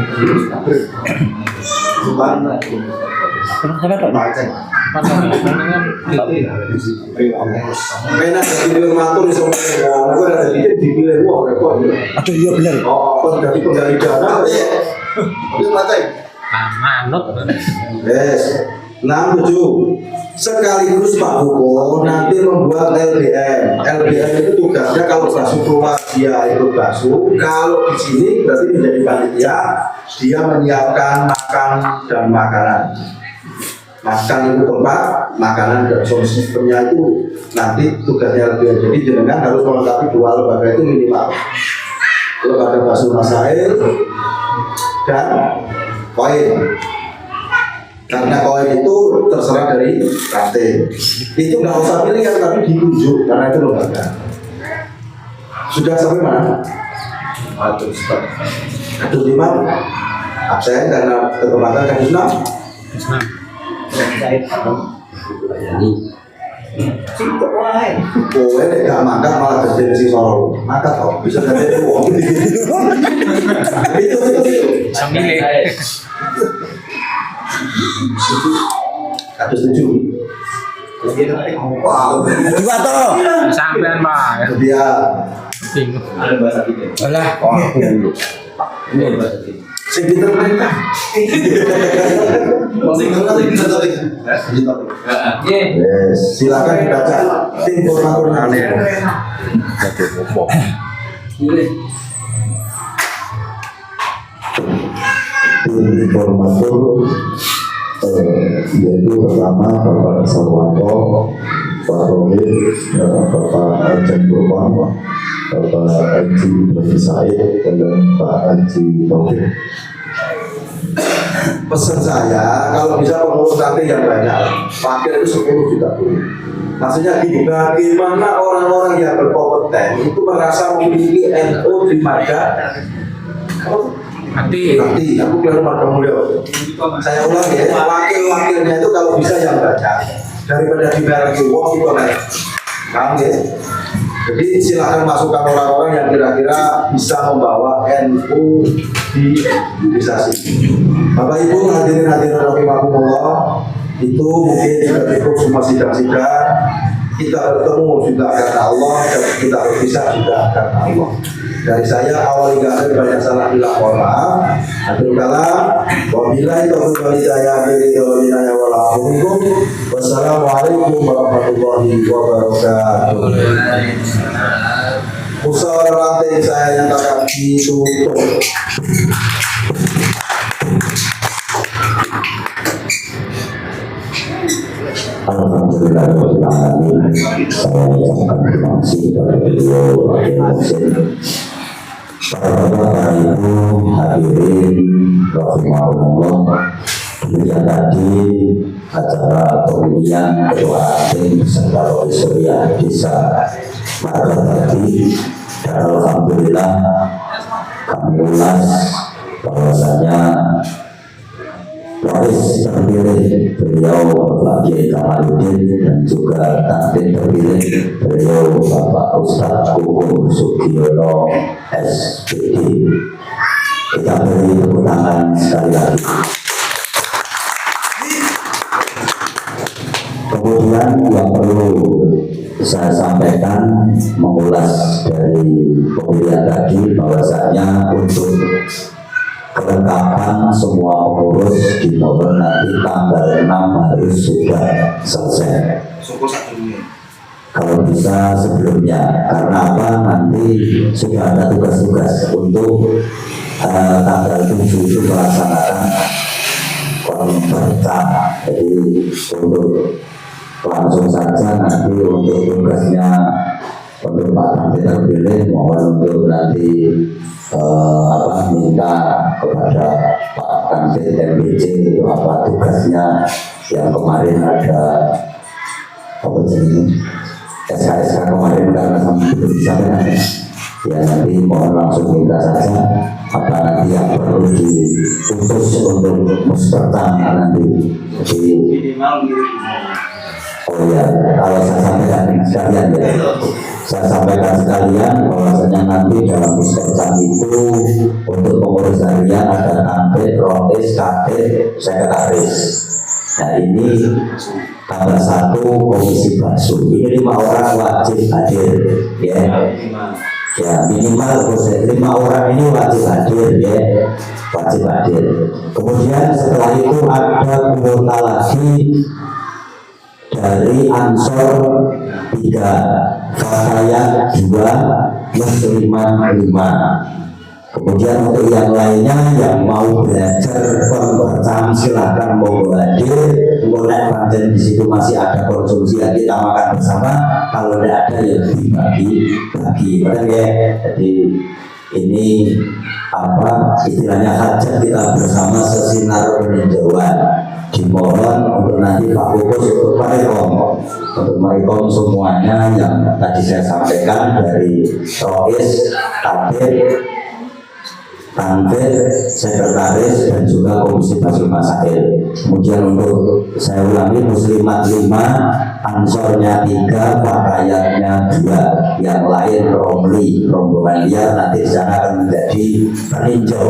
Sampean tok. Enak jadi formatur di sana. Aku ada dipilih uang repot. Aduh iya bener. Oh, apa dari penggali dana? Itu partai. Manut. Yes. 6, 7. Sekaligus Pak Kukuh nanti membuat LBM. LBM itu tugasnya kalau Basu keluar dia ikut Basu. Kalau di sini berarti menjadi panitia, dia menyiapkan makan dan makanan. Makan itu tempat, makanan dan sound systemnya itu nanti tugasnya LBM. Jadi jenengan harus melengkapi 2 lembaga itu minimal. Lembaga Basu Masail dan koin. Karena koin itu terserah dari ranting. Itu nggak usah pilih kan, tapi ditunjuk karena itu lembaga. Sudah sampai mana? Kadus 5 absen karena ketempatan kadus 6. Kowe nek gak mangkat malah jadi si Solo. Mangkat kok bisa jadi uang. Itu. Sambil Kadus 7. Wow. Juga toh. sampean Pak. Dia Bingung. Alah. sing diterima. Yes, silakan dibaca tim formaturnya. Informator yaitu pertama Bapak Sarwanto, Pak Rohit, Bapak Arjen Burman, Bapak Haji Ibrahim Said, dan Pak Haji Taufik. Pesan saya, kalau bisa pengurus nanti yang banyak, wakil itu 10 juta dulu. Maksudnya gini, bagaimana orang-orang yang berkompeten itu merasa memiliki NU di Madah nanti aku keluar pada mulia. Saya ulang ya, wakil-wakilnya itu kalau bisa yang banyak daripada dibayar uang itu kan. Paham ya? Jadi silakan masukkan orang-orang yang kira-kira bisa membawa NU di desa sini. Bapak Ibu hadirin rahimakumullah, itu mungkin sudah cukup semua sidang-sidang. Kita bertemu juga karena Allah dan kita berpisah juga karena Allah. Dari saya awal hingga akhir banyak salah bilang, mohon maaf. Akhirul kalam, wabillahi taufiq wal hidayah, wassalamualaikum warahmatullahi wabarakatuh. Usaha rantai saya nyatakan ditutup. Alhamdulillah, saya ucapkan terima kasih kepada beliau, Wakil Muhsin. Para bapak ibu hadirin rahimahullah, demikian tadi acara pemilihan ketua tim serta Roisuriah Desa Margabati, dan alhamdulillah kami ulas bahwasanya Rois terpilih beliau Bapak Kiai Kamaluddin dan juga takdir terpilih beliau Bapak Ustadz Kukuh Sugiono SPD. Kita beri tepuk tangan sekali lagi. Kemudian yang perlu saya sampaikan mengulas dari pemilihan tadi bahwasanya untuk kelengkapan semua pengurus di Bogor nanti tanggal 6 harus sudah selesai. Kalau bisa sebelumnya, karena apa? Nanti sudah ada tugas-tugas untuk tanggal 7 itu melaksanakan konferensi. Jadi untuk langsung saja nanti untuk tugasnya untuk Pak Kanti terpilih, mohon untuk nanti minta kepada Pak Kanti MBC itu apa tugasnya yang kemarin ada apa jenis SKSK kemarin karena sampai belum disampaikan ya, nanti mohon langsung minta saja apa nanti yang perlu diutus untuk muspertang nanti di oh ya, kalau saya sampaikan sekalian ya, saya sampaikan sekalian bahwasanya nanti dalam muspertang itu untuk pengurus harian ada kantin, rotis, kadit, sekretaris. Nah ini tambah 1 komisi bakso. Ini 5 orang wajib hadir, ya. Ya minimal 5 orang ini wajib hadir, ya. Wajib hadir. Kemudian setelah itu ada kuota lagi dari Ansor 3, Fatayat 2, Musliman 5. Kemudian untuk yang lainnya yang mau belajar konvertam silakan monggo hadir. Mulai panjen di situ masih ada konsumsi yang kita makan bersama. Kalau tidak ada ya dibagi-bagi, benar ya. Jadi ini apa istilahnya hajat kita bersama sesinar peninjauan. Dimohon untuk nanti Pak Kukus untuk merekom semuanya yang tadi saya sampaikan dari Rois, Kadit, Kantin, Sekretaris dan juga Komisi Bakso Masail. Kemudian untuk saya ulangi Muslimat 5, Ansornya 3, Fakayatnya 2, yang lain Romli, rombongan liar nanti di sana akan menjadi peninjau.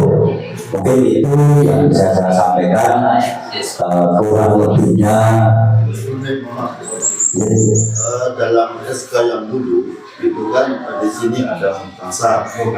Mungkin itu yang bisa saya sampaikan, kurang lebihnya Dalam SK yang dulu itu kan di sini ada pasar, ya,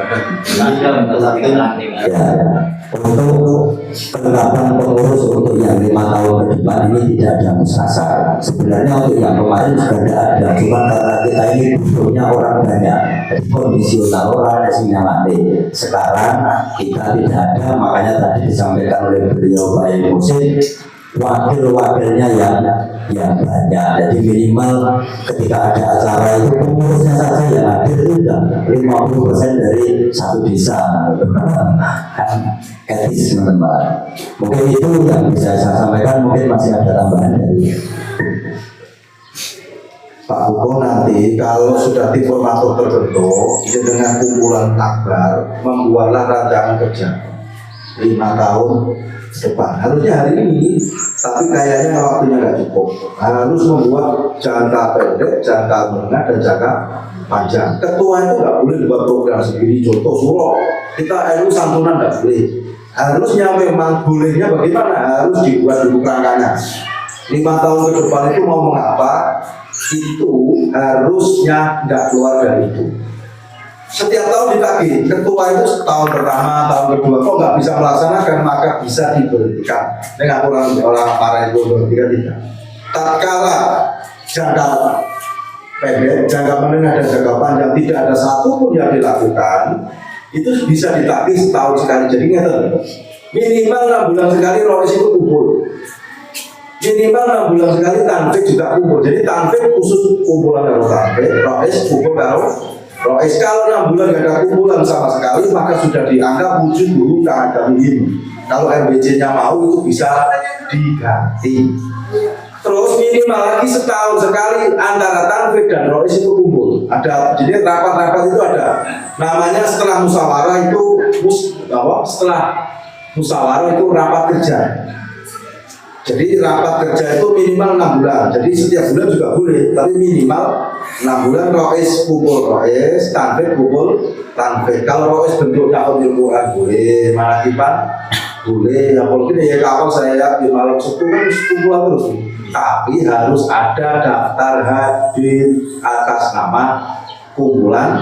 untuk penerapan pengurus untuk yang 5 tahun ke depan ini tidak ada musasar. Sebenarnya untuk yang kemarin juga tidak ada, cuma karena kita ini butuhnya orang banyak, Jadi kondisional orang ada sinyal nih. Sekarang kita tidak ada, makanya tadi disampaikan oleh beliau Pak Musin, wakil-wakilnya yang banyak. Jadi minimal ketika ada acara itu pengurusnya saja yang hadir itu sudah 50% dari satu desa. Kan etis teman-teman. Mungkin itu yang bisa saya sampaikan, mungkin masih ada tambahan dari Pak Hukum. Nanti kalau sudah tim formatur terbentuk dengan kumpulan akbar, membuatlah rancangan kerja 5 tahun depan. Harusnya hari ini, tapi kayaknya waktunya nggak cukup. Harus membuat jangka pendek, jangka menengah, dan jangka panjang. Ketua itu nggak boleh buat program sendiri. Contoh Suro, kita NU santunan nggak boleh. Harusnya memang bolehnya bagaimana? Harus dibuat dulu kerangkanya. 5 tahun ke depan itu mau mengapa? Itu harusnya nggak keluar dari itu. Setiap tahun ditagih, ketua itu tahun pertama, tahun kedua kok nggak bisa melaksanakan, maka bisa diberhentikan. Dengan orang para itu berhentikan tidak. Tatkala jangka pendek, jangka menengah dan jangka panjang tidak ada satupun yang dilakukan, itu bisa ditagih setahun sekali. Jadi ngerti, minimal 6 bulan sekali rois itu kumpul. Minimal 6 bulan sekali tanfik juga kumpul. Jadi tanfik khusus kumpulan kalau tanfik, rois kumpul kalau rois. Kalau 6 bulan tidak ada kumpulan sama sekali, maka sudah dianggap wujud guru tak ada muhim. Kalau MBJ-nya mau itu bisa diganti. Terus minimal lagi setahun sekali antara tanfik dan rois itu kumpul. Ada, jadi rapat-rapat itu ada. Namanya setelah musyawarah itu setelah musyawarah itu rapat kerja. Jadi rapat kerja itu minimal 6 bulan. Jadi setiap bulan juga boleh, tapi minimal 6 bulan rois kumpul rois, tanfik kumpul tanfik. Kalau rois bentuknya Quran boleh, malakipan boleh. Yang mungkin ya kalau saya di malam itu kan kumpulan terus. Tapi harus ada daftar hadir atas nama kumpulan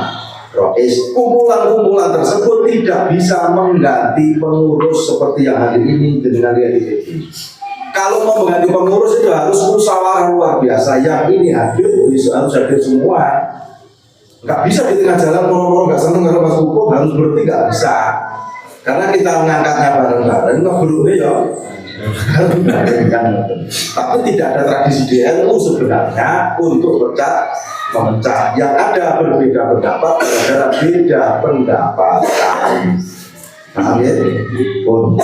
rois. Kumpulan-kumpulan tersebut tidak bisa mengganti pengurus seperti yang hadir ini dengan yang ini. Kalau mau mengganti pengurus itu harus musyawarah luar biasa. Yang ini hadir, besok harus hadir semua. Nggak bisa di tengah jalan moro-moro nggak seneng karena Mas Hukum harus berhenti, nggak bisa. Karena kita mengangkatnya bareng-bareng, ngeberuknya ya. Tapi tidak ada tradisi di NU sebenarnya untuk memecah. Yang ada berbeda pendapat, ada beda pendapat. Paham ya? Pun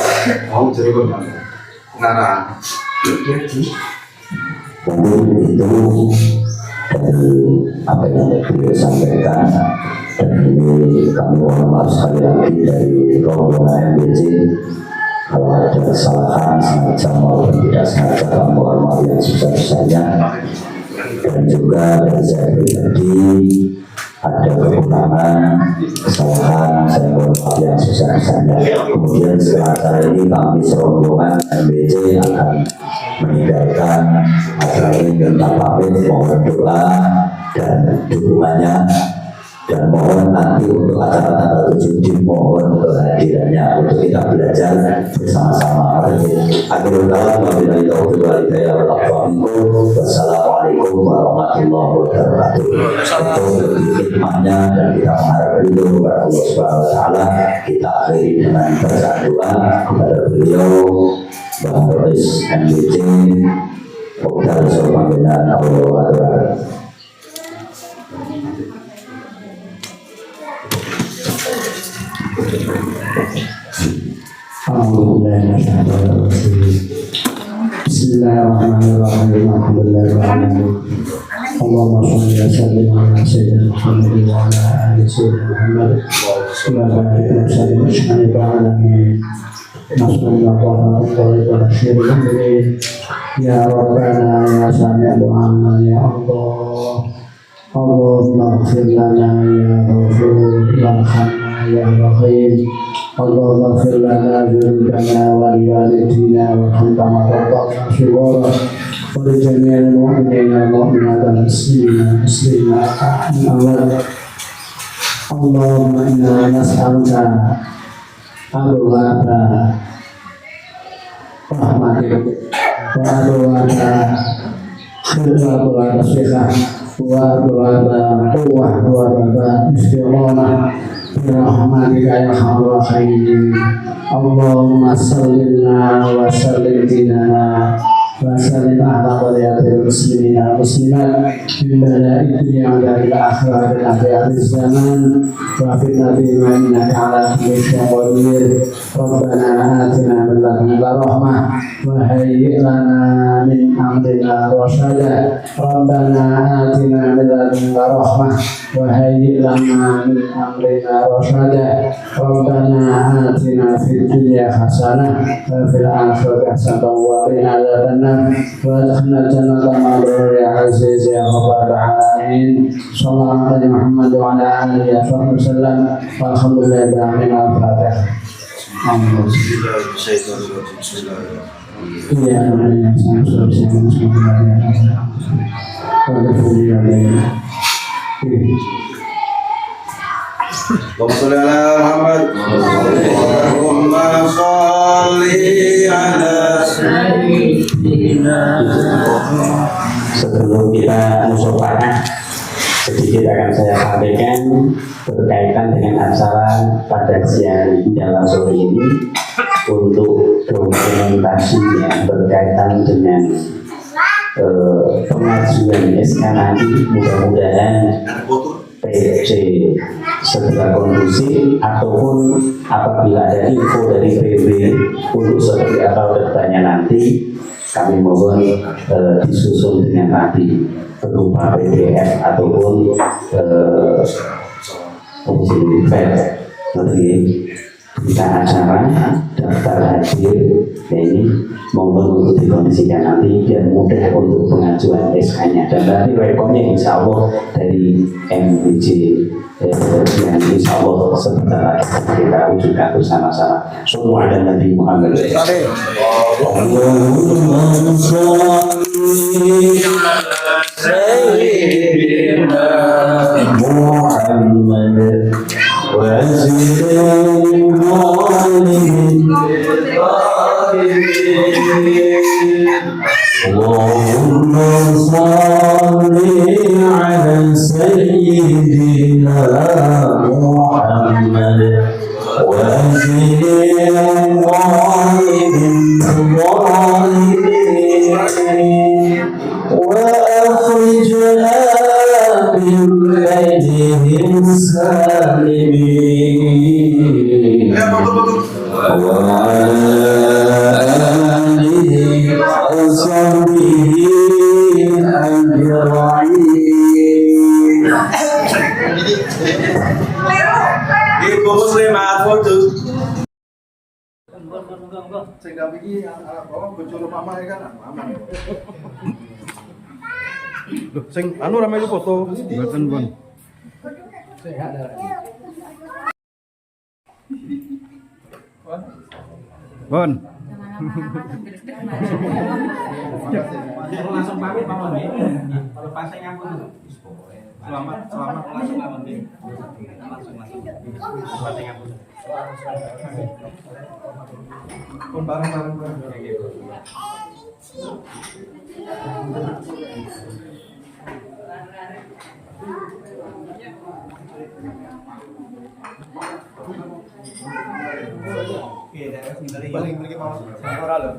mau jauh ngarang. Mungkin itu dari apa yang beliau sampaikan, dan ini kami mohon maaf sekali lagi dari rombongan MBC kalau ada kesalahan sengaja maupun tidak sengaja, kami mohon maaf yang sebesar-besarnya. Dan juga dari saya pribadi ada kekurangan, kesalahan, saya mohon maaf yang sebesar-besarnya. Kemudian setelah acara ini kami serombongan MBC akan meninggalkan acara ini dengan pamit, mohon doa dan dukungannya, dan mohon nanti untuk acara tanggal 7 dimohon kehadirannya untuk kita belajar bersama-sama. Akhirul kalam, wabillahi taufiq wal hidayah wal taufiq. Wassalamualaikum warahmatullahi wabarakatuh. Untuk hikmahnya dan kita mengharap ridho kepada Allah Subhanahu wa taala, kita akhiri dengan bacaan doa kepada beliau Bapak Rois MBC Pokdal Pembinaan Allah Akbar. Bismillahirrahmanirrahim. Alhamdulillahirrahmanirrahim. Allahumma sholli wa sallim ala sayyidina Muhammad wa ala ali sayyidina Muhammad wa barik wa sallim ala alamin. Nasrullah wa rahmatullahi ya Rabbana ya Sami' du'ana ya Allah. Allahumma ighfir lana ya Ghafur warhamna ya Rahim. Allahumma ighfir lana dzunubana wa liwalidina wa kama rabbana shighara wa li jami'il mu'minina wal mu'minat wal muslimat Allahumma inna nas'aluka al-ghaba rahmatik wa al-ghaba khilafah wa وأبواب قوة وأبواب استقامة برحمتك يا أرحم الراحمين. اللهم سلمنا وسلم ديننا وسلم أهل قرية المسلمين والمسلمات من بلاء الدنيا وبلاء الآخرة بالأحياء الزمان وفتنة ما إنك على كل شيء قدير. ربنا آتنا من لدنك رحمة وهيئ لنا من أمرنا رشدا. ربنا آتنا من لدنك رحمة وهيئ لنا من أمرنا رشدا. ربنا آتنا في الدنيا حسنة وفي الآخرة حسنة وقنا عذاب النار وادخلنا الجنة مع الأبرار يا عزيز يا رب العالمين. صلى الله على محمد وعلى آله وصحبه وسلم والحمد لله رب العالمين. الفاتحة. Allahumma sholli ala Muhammad. Allahumma sholli ala Sebelum kita musawarah, sedikit akan saya sampaikan berkaitan dengan acara pada siang dalam sore ini untuk dokumentasi yang berkaitan dengan pengajuan SK nanti. Mudah-mudahan PC segera kondusif, ataupun apabila ada info dari PB untuk seperti apa bertanya nanti, kami mohon disusun dengan tadi berupa PDF ataupun fungsi web. Nanti kita acara daftar hadir, ini mohon untuk dikondisikan nanti biar mudah untuk pengajuan SK-nya, dan nanti rekomnya insya Allah dari MBJ yang insya Allah sebentar lagi kita wujudkan bersama-sama. Semua ada Nabi Muhammad. Allahumma sholli ala sayyidina Muhammad wa sallim Allahumma sholli ala sayyidina Muhammad wa sallim وأخرجنا من بينهم سالمين وعلى آله وصحبه أجمعين. Dibungkus 5 foto. Sehingga begini bawa bojo mama kan aman. Loh, sing anu rame lu foto. Mboten, Bon. Bon. Langsung pamit Pak Mon. Kalau pasang ngampun. Selamat langsung Pak Mon. Langsung. Pasang ngampun. Pun bareng-bareng. Balik Pak. Ora lho.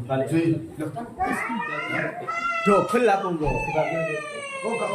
Balik. Double lah tunggu. Oh, gak